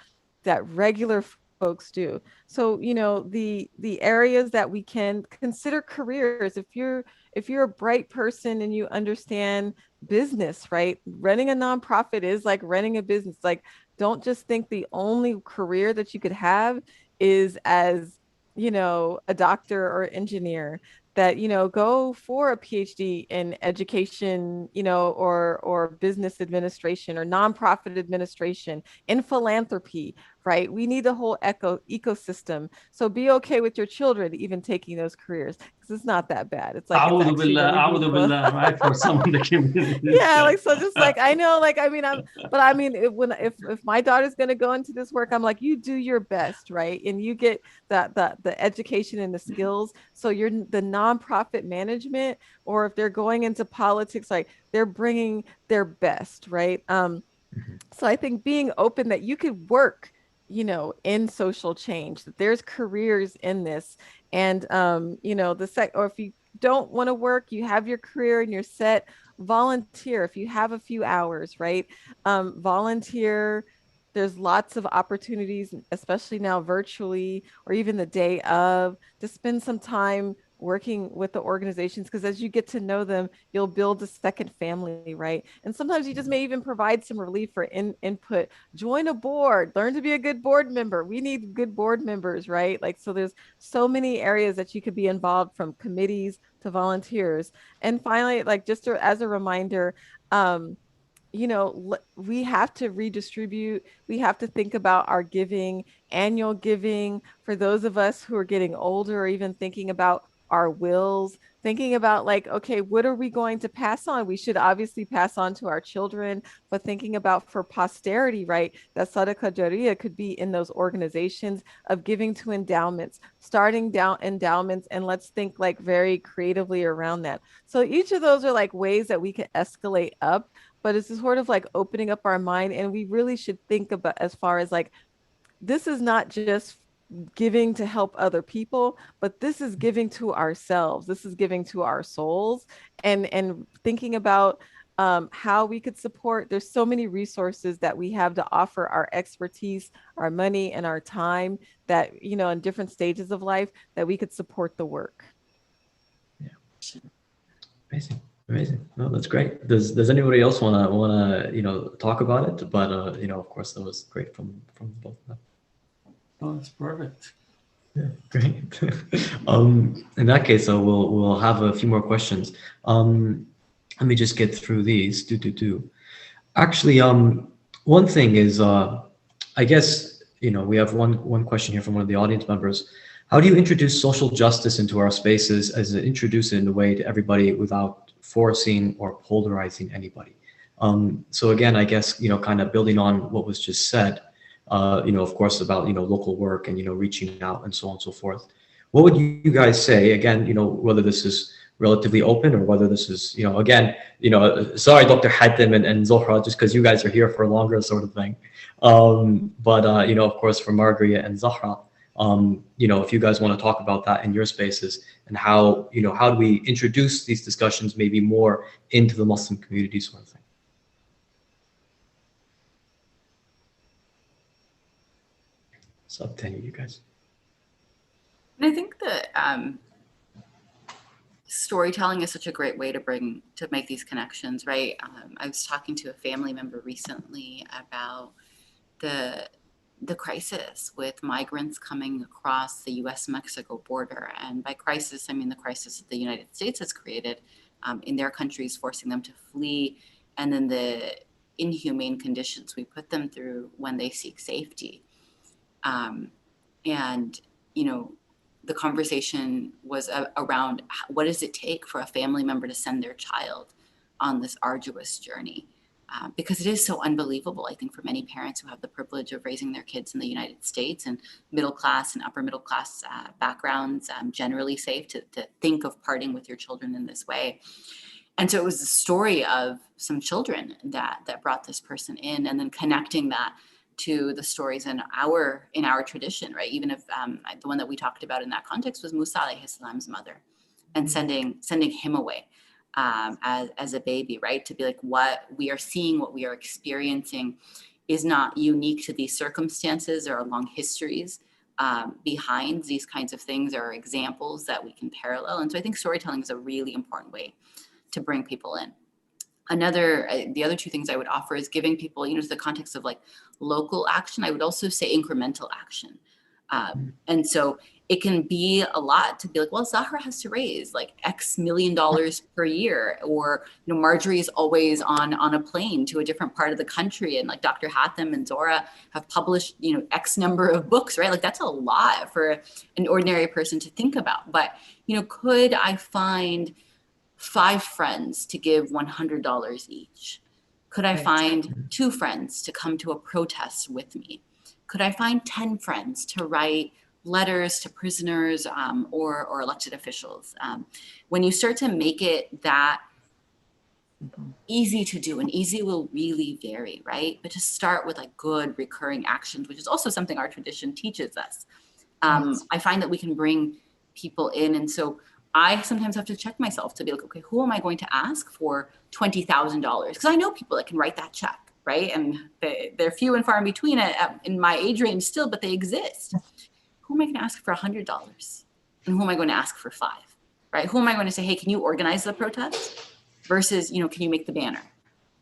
regular folks do. So the areas that we can consider careers, if you're a bright person and you understand business, right? Running a nonprofit is like running a business. Like, don't just think the only career that you could have is as a doctor or engineer. That go for a PhD in education, or business administration or nonprofit administration, in philanthropy, right? We need the whole ecosystem. So be okay with your children even taking those careers, because it's not that bad. It's like, it's A'udhu actually billah, really a'udhu beautiful. billah, right? For someone that came in this Yeah, chat. like, so just like, I know, like, I mean, if my daughter's going to go into this work, I'm like, you do your best, right? And you get the education and the skills. So you're the nonprofit management, or if they're going into politics, like, they're bringing their best, right? So I think being open that you could work, in social change, that there's careers in this. And or if you don't want to work, you have your career and you're set, volunteer if you have a few hours, right? Volunteer. There's lots of opportunities, especially now virtually, or even the day of, to spend some time working with the organizations, because as you get to know them, you'll build a second family, right? And sometimes you just may even provide some relief for input. Join a board, learn to be a good board member. We need good board members, right? Like, so there's so many areas that you could be involved, from committees to volunteers. And finally, like, just as a reminder, we have to redistribute. We have to think about our giving, annual giving, for those of us who are getting older, or even thinking about our wills, thinking about, like, okay, what are we going to pass on? We should obviously pass on to our children, but thinking about for posterity, right? That sadaqah jariyah could be in those organizations of giving to endowments, starting down endowments, and let's think like very creatively around that. So each of those are like ways that we can escalate up, but it's sort of like opening up our mind. And we really should think about, as far as like, this is not just giving to help other people, but this is giving to ourselves. This is giving to our souls, and thinking about how we could support. There's so many resources that we have to offer, our expertise, our money, and our time, that, in different stages of life, that we could support the work. Yeah. Amazing. Amazing. No, that's great. Does anybody else wanna talk about it? But of course, that was great from both of them. Oh, that's perfect. Yeah, great. In that case, we'll have a few more questions. Let me just get through these. Actually, one thing is, I guess, we have one question here from one of the audience members. How do you introduce social justice into our spaces, as introduce it in a way to everybody without forcing or polarizing anybody? So again, I guess, kind of building on what was just said, of course, about, local work and, reaching out and so on and so forth. What would you guys say, again, whether this is relatively open, or whether this is, again, sorry, Dr. Hatem and Zohra, just because you guys are here for longer, sort of thing. But of course, for Margari and Zohra, if you guys want to talk about that in your spaces, and how do we introduce these discussions maybe more into the Muslim community, sort of thing. It's up to you guys. And I think that storytelling is such a great way to make these connections, right? I was talking to a family member recently about the crisis with migrants coming across the U.S.-Mexico border. And by crisis, I mean the crisis that the United States has created in their countries, forcing them to flee, and then the inhumane conditions we put them through when they seek safety. The conversation was around, what does it take for a family member to send their child on this arduous journey? Because it is so unbelievable, I think, for many parents who have the privilege of raising their kids in the United States, and middle class and upper middle class backgrounds, generally safe, to think of parting with your children in this way. And so it was the story of some children that brought this person in, and then connecting that to the stories in our tradition, right? Even if the one that we talked about in that context was Musa alayhi salam's mother, and sending him away as a baby, right? To be like, what we are seeing, what we are experiencing is not unique to these circumstances. There are long histories behind these kinds of things, or examples that we can parallel. And so I think storytelling is a really important way to bring people in. The other two things I would offer is giving people, to the context of like local action. I would also say incremental action. And so it can be a lot to be like, well, Zahra has to raise like X million dollars per year, or, you know, Marjorie is always on a plane to a different part of the country, and like Dr. Hatem and Zohra have published, you know, X number of books, right? Like that's a lot for an ordinary person to think about. But, you know, could I find 5 friends to give $100 each? Could I find 2 friends to come to a protest with me? Could I find 10 friends to write letters to prisoners or elected officials? When you start to make it that easy to do, and easy will really vary, right? But to start with like good recurring actions, which is also something our tradition teaches us. I find that we can bring people in. And so I sometimes have to check myself to be like, okay, who am I going to ask for $20,000? Because I know people that can write that check, right? And they're few and far in between in my age range still, but they exist. Who am I going to ask for $100? And who am I going to ask for 5, right? Who am I going to say, hey, can you organize the protest? Versus, you know, can you make the banner?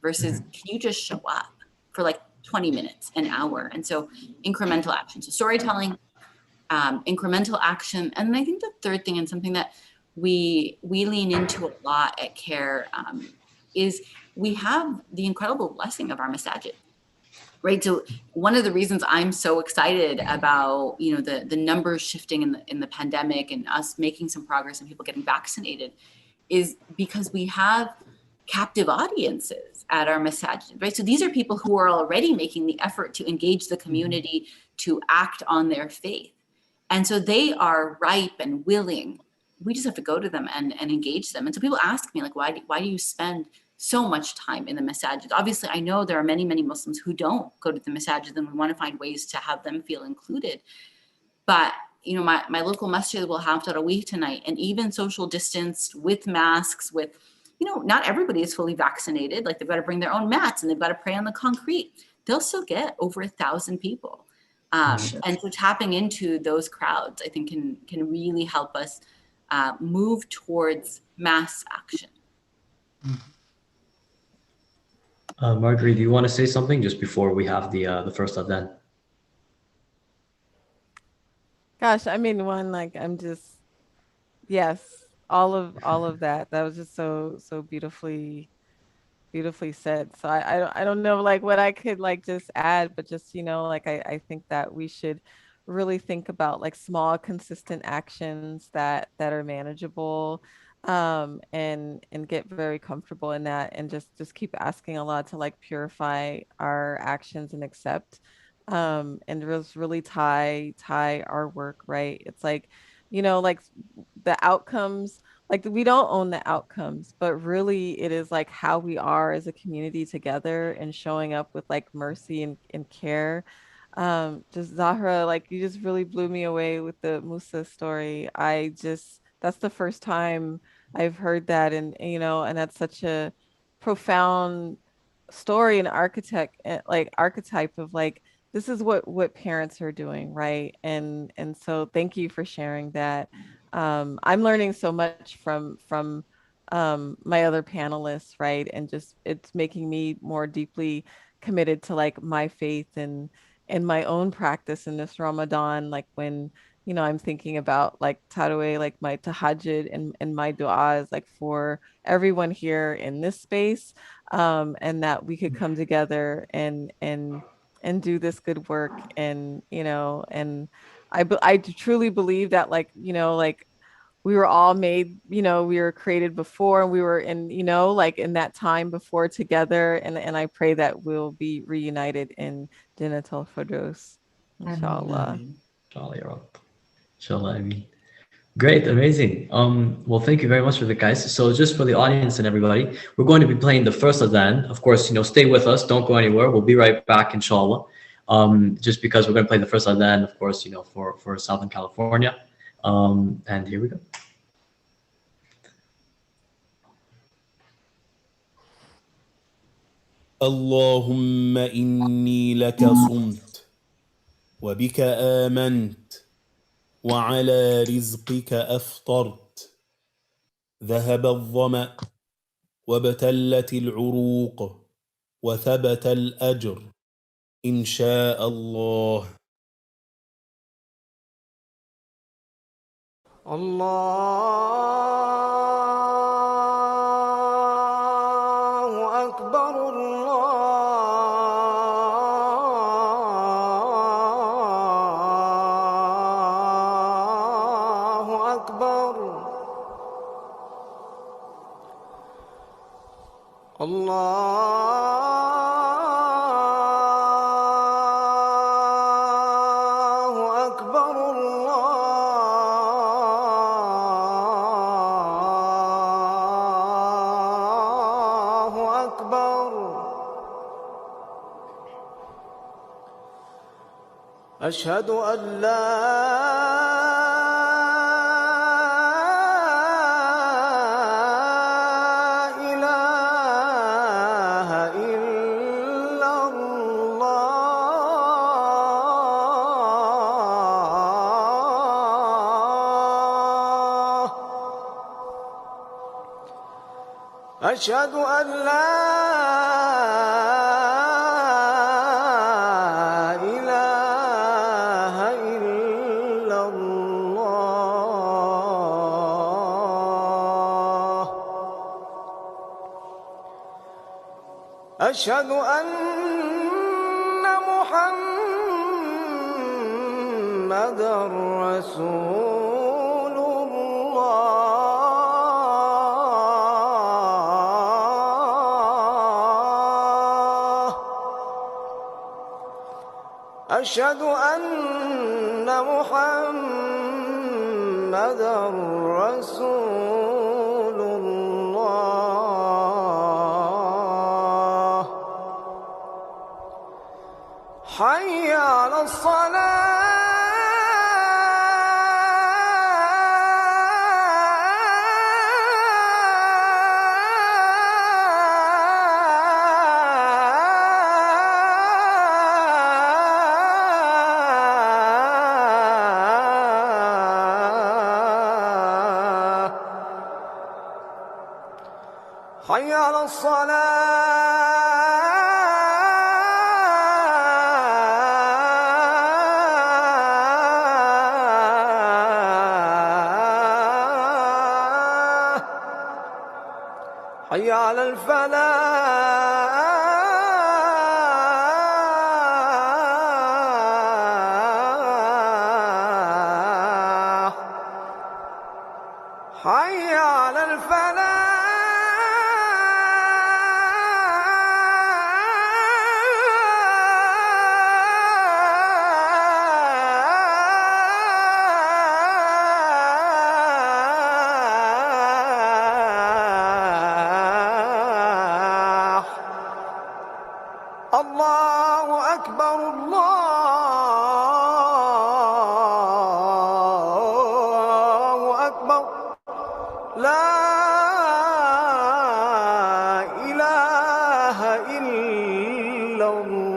Versus, can you just show up for like 20 minutes, an hour? And so incremental action. So storytelling, incremental action. And I think the third thing, and something that we lean into a lot at CARE, is we have the incredible blessing of our masajid, right? So one of the reasons I'm so excited about, you know, the numbers shifting in the pandemic and us making some progress and people getting vaccinated is because we have captive audiences at our masajid, right? So these are people who are already making the effort to engage the community, to act on their faith. And so they are ripe and willing. We just have to go to them and engage them. And so people ask me, like, why do you spend so much time in the masajid? Obviously, I know there are many, many Muslims who don't go to the masajid, and we want to find ways to have them feel included. But, you know, my local masjid will have tarawih tonight, and even social distanced with masks, with, you know, not everybody is fully vaccinated. Like they've got to bring their own mats and they've got to pray on the concrete. They'll still get over 1,000 people. And so tapping into those crowds, I think can really help us move towards mass action. Margari, do you want to say something just before we have the first adhan? Gosh, I mean, like I'm just, yes, all of that. That was just so beautifully said. So I don't know like what I could like just add, but just, you know, like I think that we should really think about like small consistent actions that are manageable, and get very comfortable in that, and just keep asking Allah to like purify our actions and accept, and just really tie our work, right? It's like, you know, like the outcomes, like we don't own the outcomes, but really it is like how we are as a community together and showing up with like mercy and care. Just Zahra, like you just really blew me away with the Musa story. That's the first time I've heard that, and you know, and that's such a profound story and archetype of like this is what parents are doing, right? And so thank you for sharing that. I'm learning so much from my other panelists, right? And just it's making me more deeply committed to like my faith and my own practice in this Ramadan. Like when, you know, I'm thinking about like tarawih, like my tahajjud and my du'as, like for everyone here in this space, and that we could come together and do this good work. And, you know, and I truly believe that like, you know, like we were all made, you know, we were created before, and we were in, you know, like in that time before together. And I pray that we'll be reunited in Jannat al-Firdaus, inshallah. Inshallah, ya Rabb. Inshallah, Ameen. Great, amazing. Well, thank you very much for the guys. So just for the audience and everybody, we're going to be playing the first adhan. Of course, you know, stay with us. Don't go anywhere. We'll be right back, inshallah. Just because we're going to play the first adhan, of course, you know, for Southern California. And here we go. اللهم إني لك صمت وبك آمنت وعلى رزقك أفطرت ذهب الظمأ وابتلت العروق وثبت الأجر إن شاء الله. الله أكبر الله أكبر الله أكبر الله أكبر أشهد أن لا إله إلا الله أشهد أن لا إله إلا الله أشهد أن محمدا رسول الله أشهد أن محمدا رسول الله حي على الصلاة حي على الصلاة حي على الفلاح حي على الفلاح الله أكبر الله أكبر لا إله إلا الله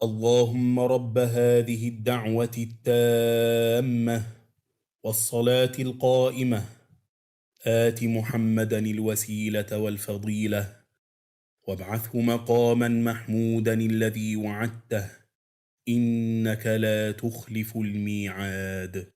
اللهم رب هذه الدعوة التامة والصلاة القائمة آت محمدا الوسيلة والفضيلة وابعثه مقاما محمودا الذي وعدته إنك لا تخلف الميعاد.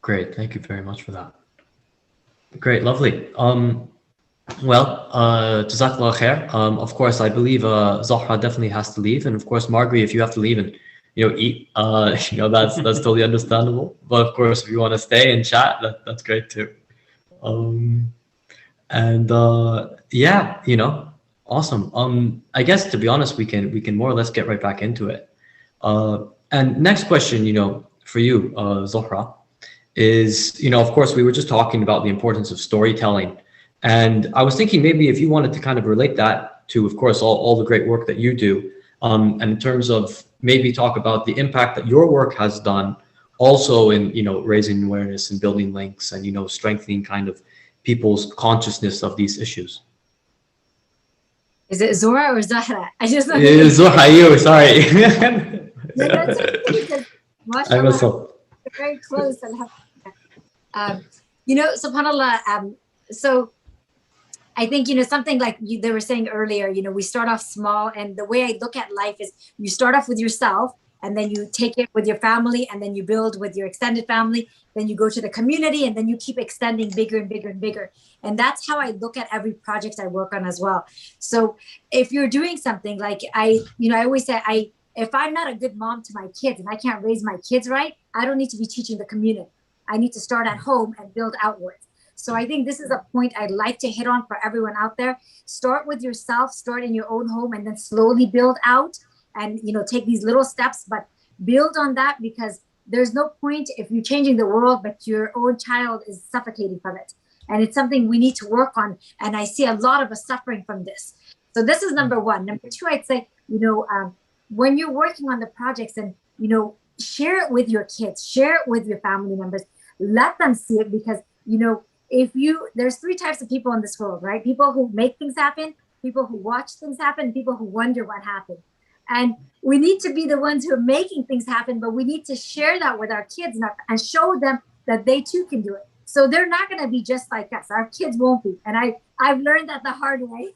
Great, thank you very much for that. Great, lovely. Jazakallah khair. Of course, I believe Zohra definitely has to leave, and of course, Margari, if you have to leave and eat, that's totally understandable. But of course, if you want to stay and chat, that's great too. Yeah, awesome. I guess to be honest, we can more or less get right back into it. And next question, for you, Zohra, is of course we were just talking about the importance of storytelling. And I was thinking maybe if you wanted to kind of relate that to, of course, all the great work that you do, and in terms of maybe talk about the impact that your work has done also in, raising awareness and building links and, strengthening kind of people's consciousness of these issues. Is it Zohra or Zahra? I just Zohra, you, sorry. No, that's okay, because, I messed mashallah, up. very close. You know, subhanallah. So I think, you know, something like they were saying earlier, you know, we start off small, and the way I look at life is you start off with yourself, and then you take it with your family, and then you build with your extended family, then you go to the community, and then you keep extending bigger and bigger and bigger. And that's how I look at every project I work on as well. So if you're doing something like I always say, if I'm not a good mom to my kids and I can't raise my kids right, I don't need to be teaching the community. I need to start at home and build outwards. So I think this is a point I'd like to hit on for everyone out there. Start with yourself, start in your own home, and then slowly build out, and, you know, take these little steps, but build on that, because there's no point if you're changing the world, but your own child is suffocating from it. And it's something we need to work on. And I see a lot of us suffering from this. So this is number one. Number two, I'd say, you know, when you're working on the projects, and, you know, share it with your kids, share it with your family members, let them see it, because, you know, there's three types of people in this world, right? People who make things happen, people who watch things happen, people who wonder what happened. And we need to be the ones who are making things happen, but we need to share that with our kids and show them that they too can do it. So they're not going to be just like us. Our kids won't be. And I've learned that the hard way.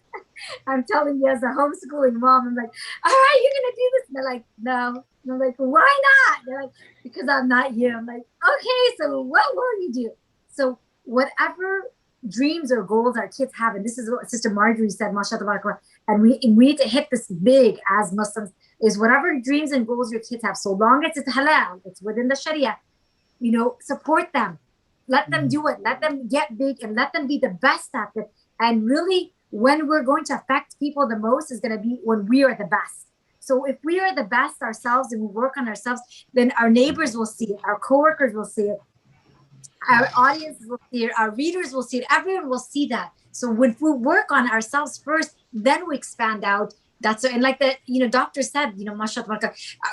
I'm telling you, as a homeschooling mom, I'm like, all right, you're going to do this. And they're like, no. And I'm like, why not? They're like, because I'm not you. I'm like, okay, so what will you do? So whatever dreams or goals our kids have, and this is what Sister Margari said, mashallah, and we need to hit this big as Muslims, is whatever dreams and goals your kids have, so long as it's halal, it's within the Sharia, you know, support them. Let them do it. Let them get big, and let them be the best at it. And really, when we're going to affect people the most is going to be when we are the best. So if we are the best ourselves and we work on ourselves, then our neighbors will see it, our coworkers will see it, our audience will see it, our readers will see it, everyone will see that. So when we work on ourselves first, then we expand out. That's and like the, you know, doctor said, you know, mashallah,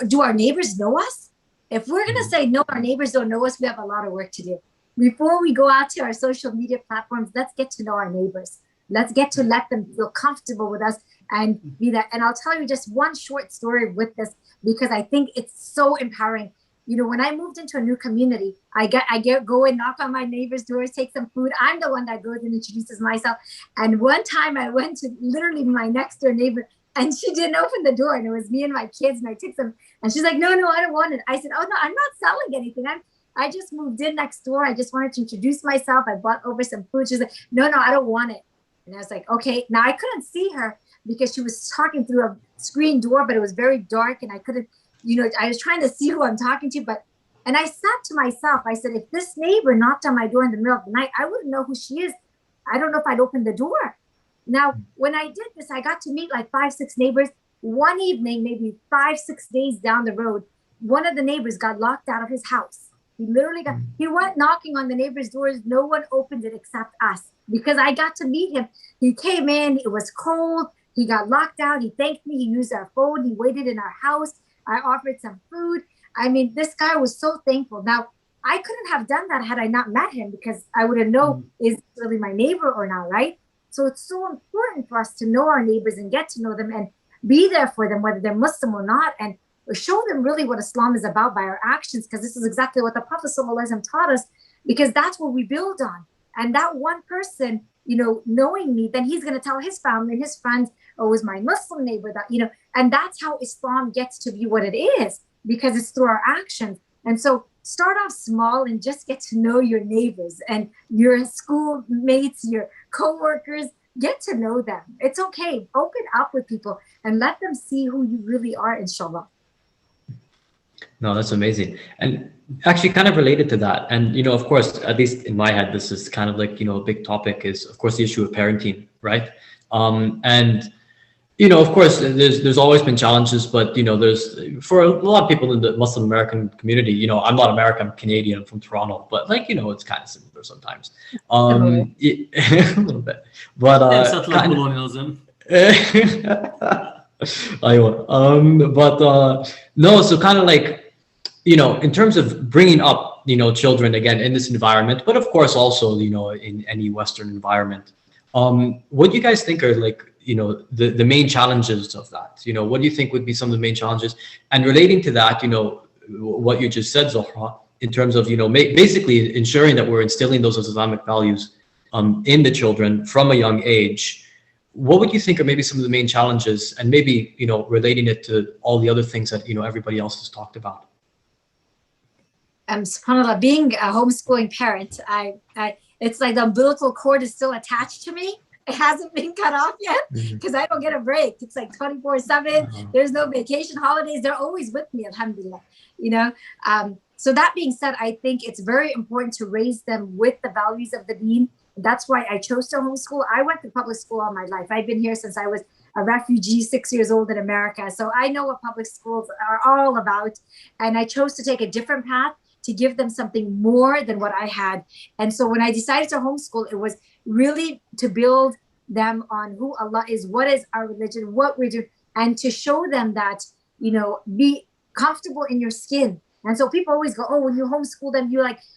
do our neighbors know us? If we're going to say no, our neighbors don't know us, we have a lot of work to do. Before we go out to our social media platforms, let's get to know our neighbors. Let's get to let them feel comfortable with us and be that. And I'll tell you just one short story with this, because I think it's so empowering. You know, when I moved into a new community, I go and knock on my neighbor's doors, take some food. I'm the one that goes and introduces myself. And one time I went to literally my next door neighbor, and she didn't open the door, and it was me and my kids, and I took some, and she's like, no, I don't want it. I said, oh no, I'm not selling anything. I just moved in next door. I just wanted to introduce myself. I bought over some food. She's like, no, I don't want it. And I was like, okay. Now I couldn't see her because she was talking through a screen door, but it was very dark, and I couldn't, you know, I was trying to see who I'm talking to, and I said to myself, I said, if this neighbor knocked on my door in the middle of the night, I wouldn't know who she is. I don't know if I'd open the door. Now, when I did this, I got to meet like 5-6 neighbors. One evening, maybe 5-6 days down the road, one of the neighbors got locked out of his house. He literally he went knocking on the neighbors' doors. No one opened it except us, because I got to meet him. He came in, it was cold. He got locked out. He thanked me. He used our phone. He waited in our house. I offered some food. I mean, this guy was so thankful. Now, I couldn't have done that had I not met him, because I wouldn't know is really my neighbor or not, right? So it's so important for us to know our neighbors and get to know them and be there for them, whether they're Muslim or not, and show them really what Islam is about by our actions, because this is exactly what the Prophet ﷺ taught us, because that's what we build on. And that one person, you know, knowing me, then he's going to tell his family and his friends, oh, it was my Muslim neighbor that, you know, and that's how Islam gets to be what it is, because it's through our actions. And so start off small and just get to know your neighbors and your schoolmates, your coworkers. Get to know them. It's okay. Open up with people and let them see who you really are, inshallah. No, that's amazing. And actually kind of related to that. And, you know, of course, at least in my head, this is kind of like, you know, a big topic is, of course, the issue of parenting, right? And, you know, of course, there's always been challenges, but, you know, there's, for a lot of people in the Muslim American community, you know, I'm not American, I'm Canadian, I'm from Toronto, but like, you know, it's kind of similar sometimes. A little bit. But, colonialism. No, so kind of like, you know, in terms of bringing up, you know, children again in this environment, but of course also, you know, in any Western environment, what do you guys think are like the main challenges of that? What do you think would be some of the main challenges? And relating to that, what you just said, Zohra, in terms of, basically ensuring that we're instilling those Islamic values in the children from a young age. What would you think are maybe some of the main challenges, and maybe, relating it to all the other things that, everybody else has talked about? SubhanAllah, being a homeschooling parent, it's like the umbilical cord is still attached to me. It hasn't been cut off yet because I don't get a break. It's like 24/7. There's no vacation, holidays. They're always with me, alhamdulillah. So that being said, I think it's very important to raise them with the values of the deen. That's why I chose to homeschool. I went to public school all my life. I've been here since I was a refugee, 6 years old in America. So I know what public schools are all about. And I chose to take a different path to give them something more than what I had. And so when I decided to homeschool, it was really to build them on who Allah is, what is our religion, what we do, and to show them that, be comfortable in your skin. And so people always go, oh, when you homeschool them,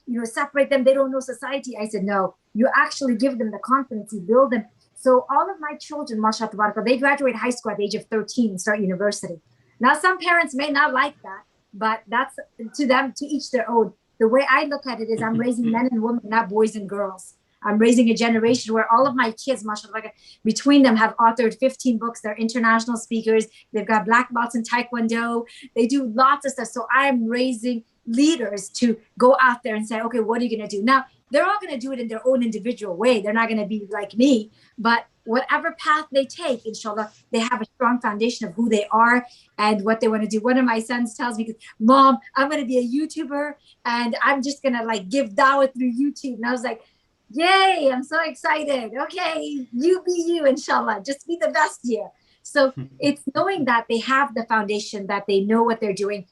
you separate them, they don't know society. I said, no, you actually give them the confidence, you build them. So all of my children, mashallah, they graduate high school at the age of 13 and start university. Now, some parents may not like that, but that's to them, to each their own. The way I look at it is I'm raising men and women, not boys and girls. I'm raising a generation where all of my kids, mashallah, between them have authored 15 books. They're international speakers. They've got black belts in Taekwondo. They do lots of stuff. So I am raising leaders to go out there and say, okay, what are you going to do? Now, they're all going to do it in their own individual way. They're not going to be like me, but whatever path they take, inshallah, they have a strong foundation of who they are and what they want to do. One of my sons tells me, Mom, I'm going to be a YouTuber and I'm just going to give dawah through YouTube. And I was like, yay, I'm so excited. Okay, you be you, inshallah. Just be the best here. So it's knowing that they have the foundation, that they know what they're doing,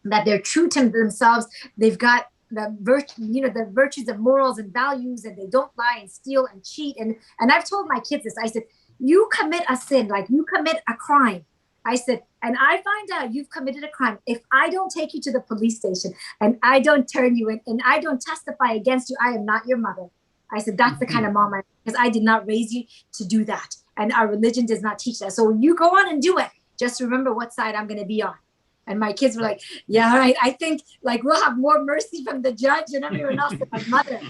that they're true to themselves. They've got the virtues of morals and values, and they don't lie and steal and cheat. And I've told my kids this. I said, you commit a sin, like you commit a crime. I said, and I find out you've committed a crime. If I don't take you to the police station and I don't turn you in and I don't testify against you, I am not your mother. I said, that's the kind of mom I am, because I did not raise you to do that. And our religion does not teach that. So when you go on and do it, just remember what side I'm going to be on. And my kids were like, yeah, all right. I think we'll have more mercy from the judge and everyone else than my mother.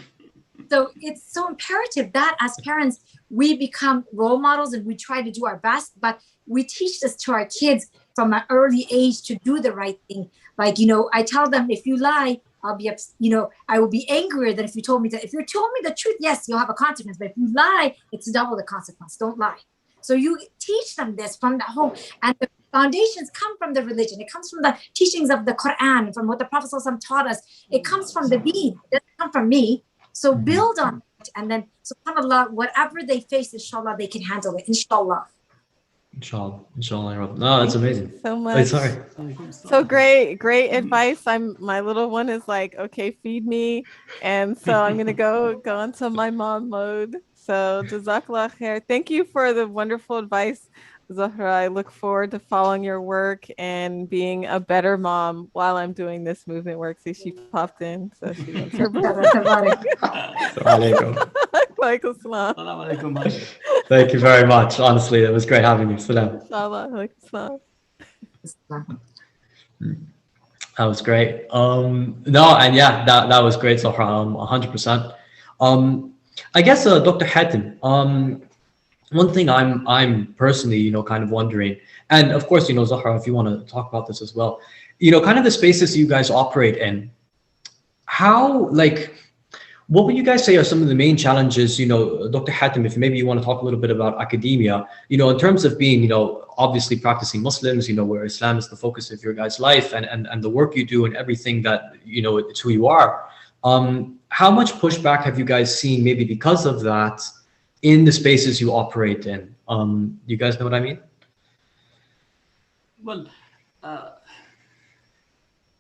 So it's so imperative that as parents, we become role models and we try to do our best, but we teach this to our kids from an early age to do the right thing. I tell them, if you lie, I'll be, I will be angrier than if you told me that. If you told me the truth, yes, you'll have a consequence. But if you lie, it's double the consequence. Don't lie. So you teach them this from the home. And the foundations come from the religion. It comes from the teachings of the Quran, from what the Prophet ﷺ taught us. It comes from the deen. It doesn't come from me. So build on it. And then, subhanAllah, whatever they face, inshallah, they can handle it. Inshallah. Inshallah. No, that's amazing. So much. Sorry. So great advice. My little one is like, okay, feed me, and so I'm gonna go into my mom mode. So Jazakallah khair. Thank you for the wonderful advice, Zohra. I look forward to following your work and being a better mom while I'm doing this movement work. See, she popped in, so she wants her Thank you very much. Honestly, it was great having you. Salam. That was great. No, and yeah, that was great, Zohra. 100%. I guess, Dr. Hatem, one thing I'm personally, kind of wondering, and of course, Zohra, if you want to talk about this as well, kind of the spaces you guys operate in, how, what would you guys say are some of the main challenges, Dr. Hatem, if maybe you want to talk a little bit about academia, in terms of being, obviously practicing Muslims, where Islam is the focus of your guys' life and the work you do and everything that, it's who you are. How much pushback have you guys seen maybe because of that in the spaces you operate in? You guys know what I mean? Well,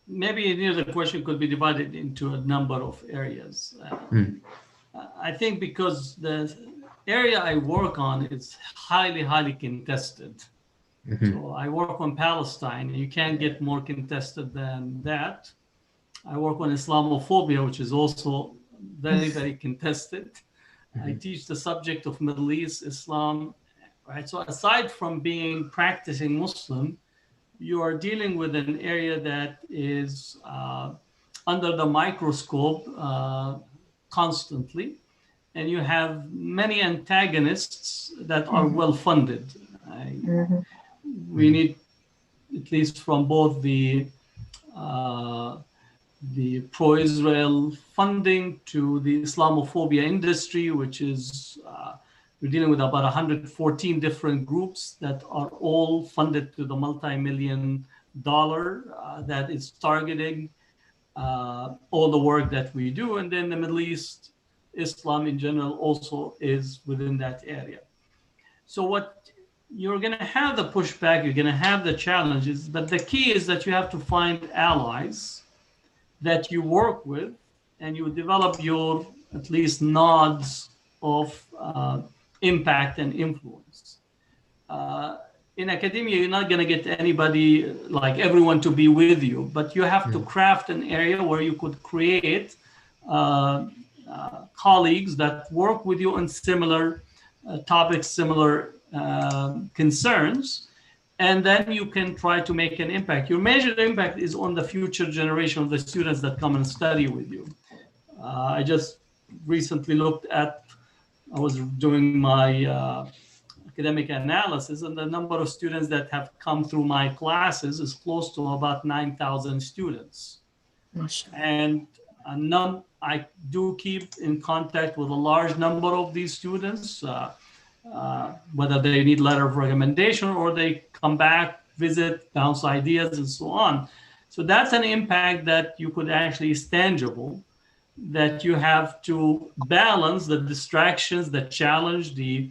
maybe the question could be divided into a number of areas. I think because the area I work on is highly contested. So I work on Palestine. You can't get more contested than that. I work on Islamophobia, which is also very contested. I teach the subject of Middle East Islam right? So aside from being practicing Muslim, you are dealing with an area that is under the microscope constantly, and you have many antagonists that are well funded. We need, at least from both the pro-Israel funding to the Islamophobia industry, which is we're dealing with about 114 different groups that are all funded to the multi-million dollar that is targeting all the work that we do. And then the Middle East, Islam in general also is within that area. So what you're going to have the pushback, you're going to have the challenges, but the key is that you have to find allies that you work with, and you develop your at least nods of impact and influence. In academia, you're not going to get anybody, like everyone, to be with you, but you have to craft an area where you could create colleagues that work with you on similar topics, similar concerns, and then you can try to make an impact. Your major impact is on the future generation of the students that come and study with you. I just recently looked at, I was doing my academic analysis, and the number of students that have come through my classes is close to about 9,000 students. And I do keep in contact with a large number of these students, whether they need letter of recommendation or they come back, visit, bounce ideas, and so on. So that's an impact that you could actually is tangible, that you have to balance the distractions, the challenge, the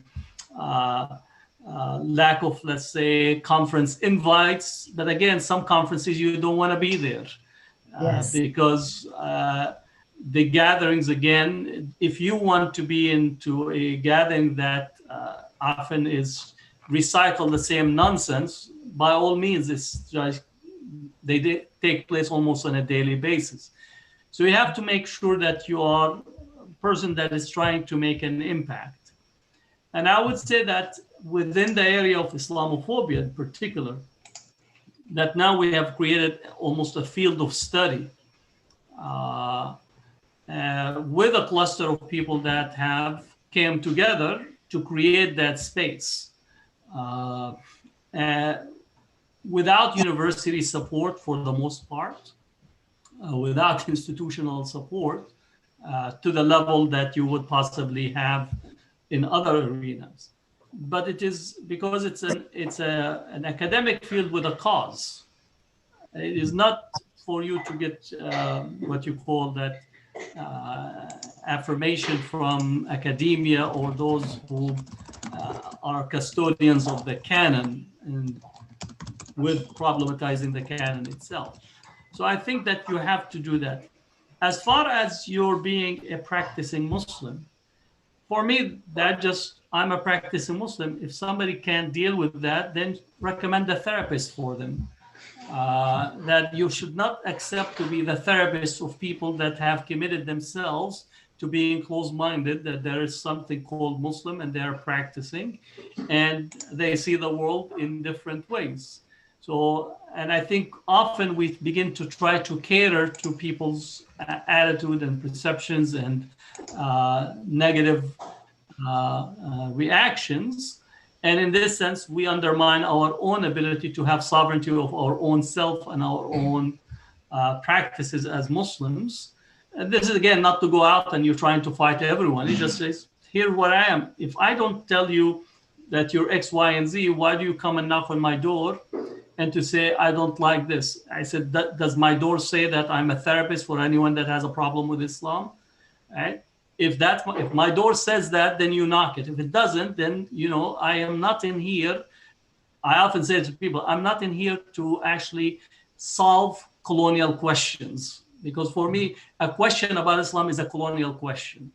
lack of, let's say, conference invites. But again, some conferences you don't want to be there because the gatherings, again, if you want to be into a gathering that often is recycle the same nonsense, by all means, it's just, they take place almost on a daily basis. So you have to make sure that you are a person that is trying to make an impact. And I would say that within the area of Islamophobia in particular, that now we have created almost a field of study with a cluster of people that have came together to create that space. Without university support for the most part, without institutional support to the level that you would possibly have in other arenas. But it is because it's an academic field with a cause. It is not for you to get what you call that affirmation from academia or those who are custodians of the canon and with problematizing the canon itself. So I think that you have to do that. As far as you're being a practicing Muslim, for me, that just, I'm a practicing Muslim. If somebody can't deal with that, then recommend a therapist for them. That you should not accept to be the therapist of people that have committed themselves to being closed-minded, that there is something called Muslim and they're practicing and they see the world in different ways. So, and I think often we begin to try to cater to people's attitude and perceptions and negative reactions. And in this sense, we undermine our own ability to have sovereignty of our own self and our own practices as Muslims. And this is, again, not to go out and you're trying to fight everyone. It just says, here what I am. If I don't tell you that you're X, Y, and Z, why do you come and knock on my door and to say, I don't like this? I said, does my door say that I'm a therapist for anyone that has a problem with Islam? Right? If my door says that, then you knock it. If it doesn't, then, you know, I am not in here. I often say to people, I'm not in here to actually solve colonial questions. Because for me, a question about Islam is a colonial question.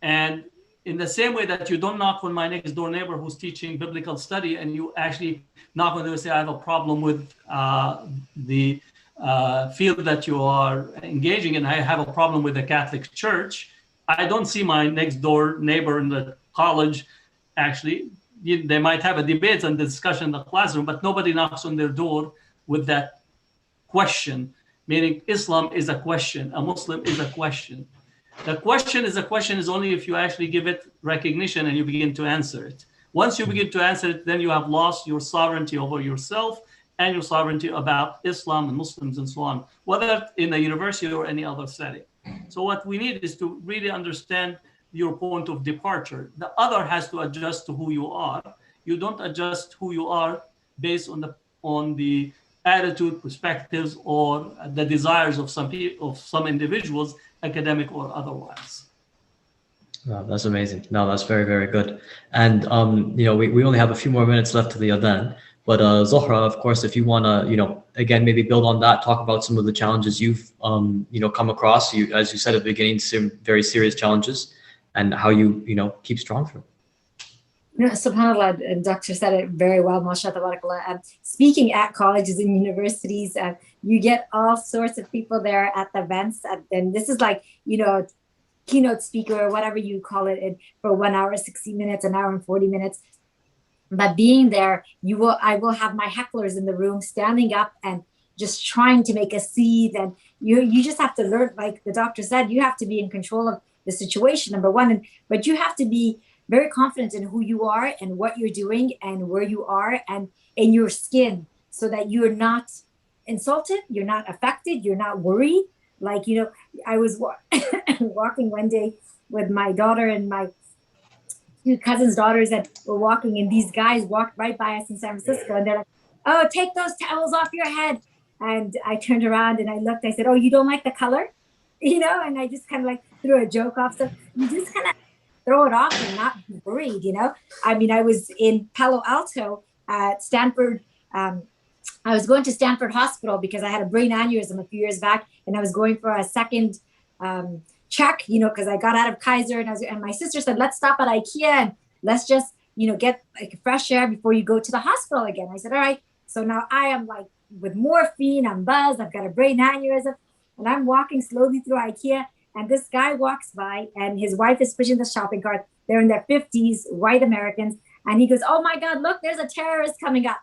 And in the same way that you don't knock on my next door neighbor who's teaching biblical study and you actually knock on them and say, I have a problem with the field that you are engaging in, I have a problem with the Catholic Church. I don't see my next door neighbor in the college actually they might have a debate and discussion in the classroom, but nobody knocks on their door with that question, meaning Islam is a question, a Muslim is a question. The question is only if you actually give it recognition and you begin to answer it. Once you begin to answer it, then you have lost your sovereignty over yourself and your sovereignty about Islam and Muslims and so on, whether in a university or any other setting. So what we need is to really understand your point of departure. The other has to adjust to who you are. You don't adjust who you are based on the attitude, perspectives, or the desires of some individuals, academic or otherwise. Wow, that's amazing. No, that's very, very good. And we only have a few more minutes left to the adhan. But Zohra, of course, if you want to, again, maybe build on that, talk about some of the challenges you've, come across. As you said at the beginning, some very serious challenges, and how you, keep strong through. SubhanAllah, and Dr. said it very well, mashallah. Speaking at colleges and universities, you get all sorts of people there at the events. And this is like, keynote speaker or whatever you call it, for 1 hour, 60 minutes, an hour and 40 minutes. But being there, I will have my hecklers in the room standing up and just trying to make a seed. And you just have to learn, like the doctor said, you have to be in control of the situation, number one. But you have to be very confident in who you are and what you're doing and where you are and in your skin, so that you're not insulted, you're not affected, you're not worried. Like, I was walking one day with my daughter and my two cousins' daughters that were walking, and these guys walked right by us in San Francisco, and they're like, "Oh, take those towels off your head." And I turned around and I looked, I said, "Oh, you don't like the color?" And I just kind of like threw a joke off. So you just kind of throw it off and not be worried, I mean, I was in Palo Alto at Stanford. I was going to Stanford Hospital because I had a brain aneurysm a few years back, and I was going for a second check, because I got out of Kaiser, and my sister said, "Let's stop at IKEA and let's just, get like fresh air before you go to the hospital again." I said, "All right." So now I am like with morphine, I'm buzzed, I've got a brain aneurysm, and I'm walking slowly through IKEA, and this guy walks by, and his wife is pushing the shopping cart. They're in their 50s, white Americans, and he goes, "Oh my God, look, there's a terrorist coming up."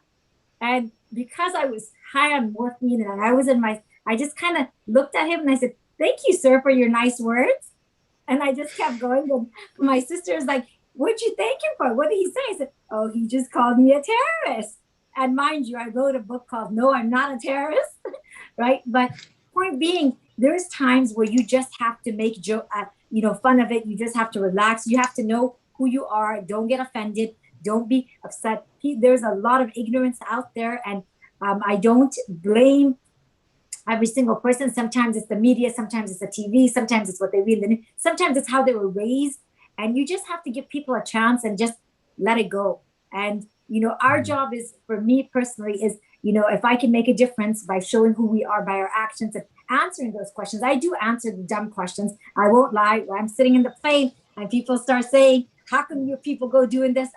And because I was high on morphine and I just kind of looked at him and I said, "Thank you, sir, for your nice words." And I just kept going. And my sister's like, "What'd you thank him for? What did he say?" I said, "Oh, he just called me a terrorist." And mind you, I wrote a book called "No, I'm Not a Terrorist," right? But point being, there's times where you just have to make fun of it. You just have to relax. You have to know who you are. Don't get offended. Don't be upset. There's a lot of ignorance out there, and I don't blame every single person. Sometimes it's the media, sometimes it's the TV, sometimes it's what they read in the news, sometimes it's how they were raised, and you just have to give people a chance and just let it go. And our job is, for me personally, is if I can make a difference by showing who we are by our actions and answering those questions. I do answer the dumb questions. I won't lie. When I'm sitting in the plane and people start saying, "How come your people go doing this?"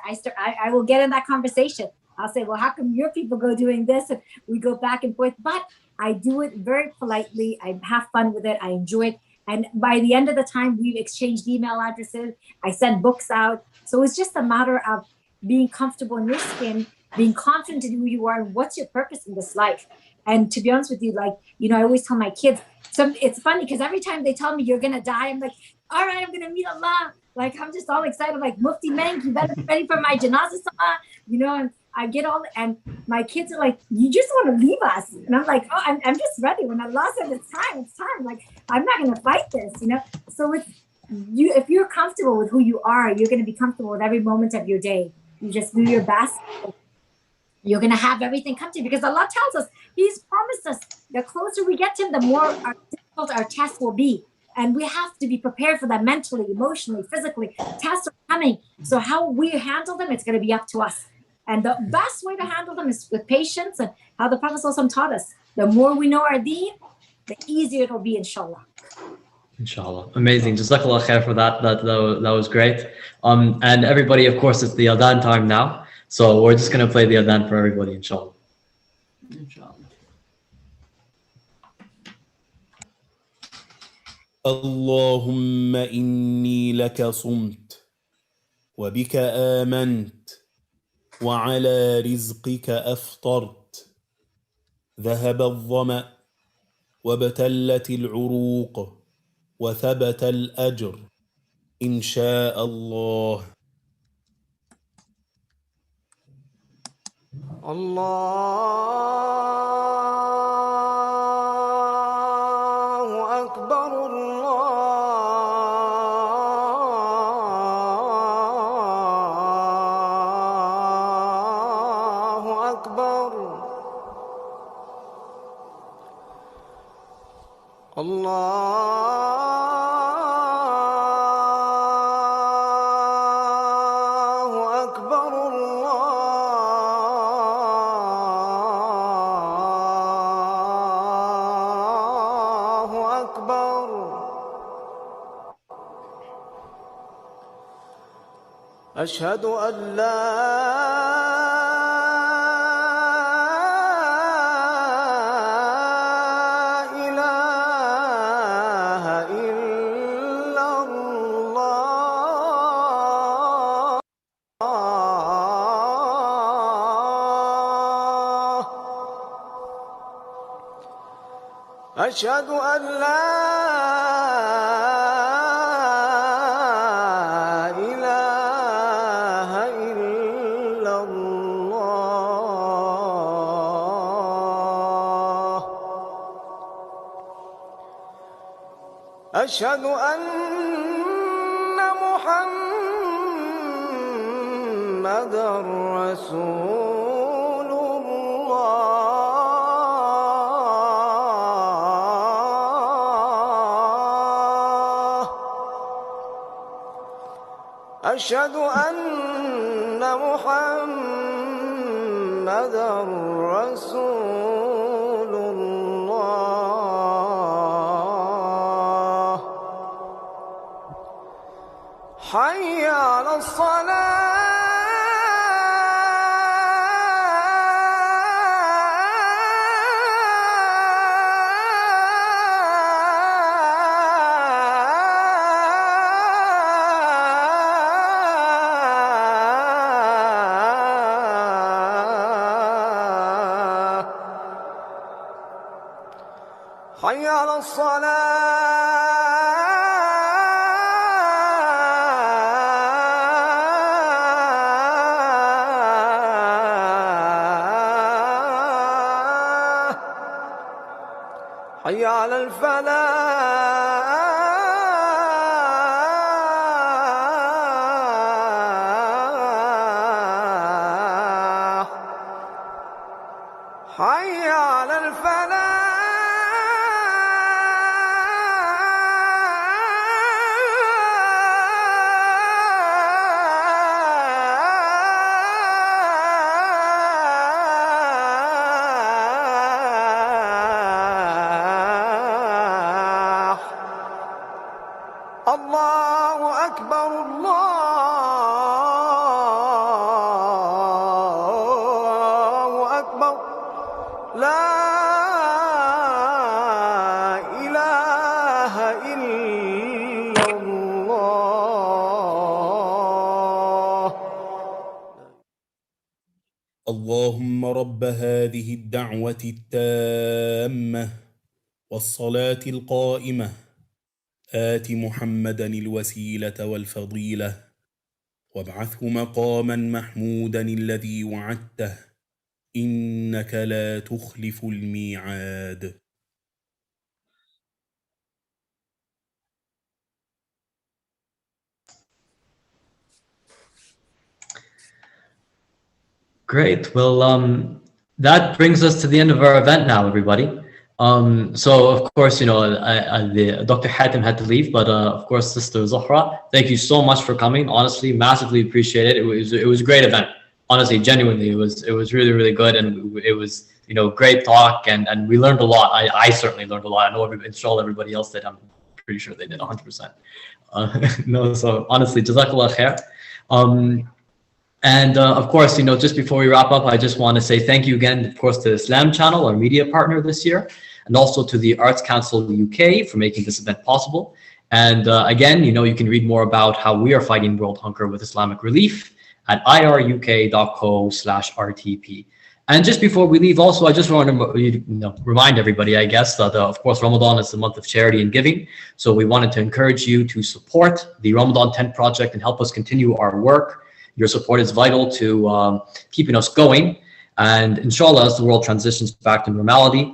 I will get in that conversation. I'll say, "Well, how come your people go doing this?" And we go back and forth. But I do it very politely. I have fun with it. I enjoy it. And by the end of the time, we've exchanged email addresses. I send books out. So it's just a matter of being comfortable in your skin, being confident in who you are and what's your purpose in this life. And to be honest with you, I always tell my kids, it's funny because every time they tell me you're going to die, I'm like, all right, I'm going to meet Allah. Like, I'm just all excited, like, Mufti Menk, you better be ready for my janazah salah, and I get all, and my kids are like, "You just want to leave us." And I'm like, "Oh, I'm just ready. When Allah says it's time, it's time. Like, I'm not going to fight this, So if you're comfortable with who you are, you're going to be comfortable with every moment of your day. You just do your best. You're going to have everything come to you, because Allah tells us, He's promised us, the closer we get to Him, the more difficult our test will be. And we have to be prepared for that mentally, emotionally, physically. Tests are coming. So how we handle them, it's going to be up to us. And the best way to handle them is with patience, and how the Prophet ﷺ taught us. The more we know our deen, the easier it'll be, inshallah. Inshallah. Amazing. Jazakallah khair for that. That was great. And everybody, of course, it's the adhan time now. So we're just going to play the adhan for everybody, inshallah. Inshallah. اللهم إني لك صمت وبك آمنت وعلى رزقك أفطرت. ذهب الظمأ وابتلت العروق وثبت الأجر إن شاء الله. الله أكبر الله أكبر الله أكبر الله أكبر. أشهد أن لا إله إلا الله. أشهد أن لا إله إلا الله. أشهد أن محمدًا رسول الله. أشهد أن محمدًا رسول الله. حي على الصلاة. حي على الصلاة. حي على الفلاح. حي على الفلاح. الله أكبر الله أكبر. لا إله إلا الله. اللهم رب هذه الدعوة التامة والصلاة القائمة آت محمدا الوسيلة والفضيلة وابعثه مقاما محمودا الذي وعدته إنك لا تخلف الميعاد. Great. Well, that brings us to the end of our event now, everybody. So of course, Dr. Hatem had to leave, but of course, Sister Zohra, thank you so much for coming. Honestly, massively appreciate it. It was a great event. Honestly, genuinely, it was really, really good, and it was great talk, and we learned a lot. I certainly learned a lot. I know inshallah everybody else did. I'm pretty sure they did 100%. No, so honestly, Jazakallah khair. And of course, just before we wrap up, I just want to say thank you again, of course, to Islam Channel, our media partner this year, and also to the Arts Council UK for making this event possible. And again, you can read more about how we are fighting world hunger with Islamic Relief at iruk.co/RTP. And just before we leave, also, I just want to remind everybody, I guess, that of course, Ramadan is the month of charity and giving. So we wanted to encourage you to support the Ramadan Tent Project and help us continue our work. Your support is vital to keeping us going. And inshallah, as the world transitions back to normality,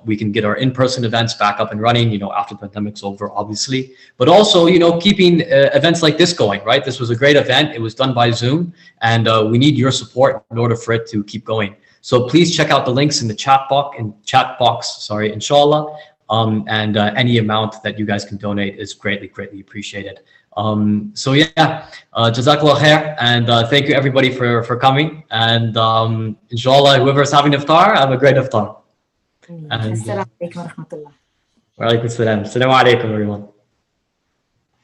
we can get our in-person events back up and running, after the pandemic's over, obviously. But also, keeping events like this going, right? This was a great event. It was done by Zoom, and we need your support in order for it to keep going. So please check out the links in the chat box, inshallah. And any amount that you guys can donate is greatly, greatly appreciated. Jazakallah khair, and thank you everybody for coming. And inshallah, whoever's having iftar, have a great iftar. Assalamu alaikum wa rahmatullah. Wa alaikum assalam. Assalamu alaikum, everyone.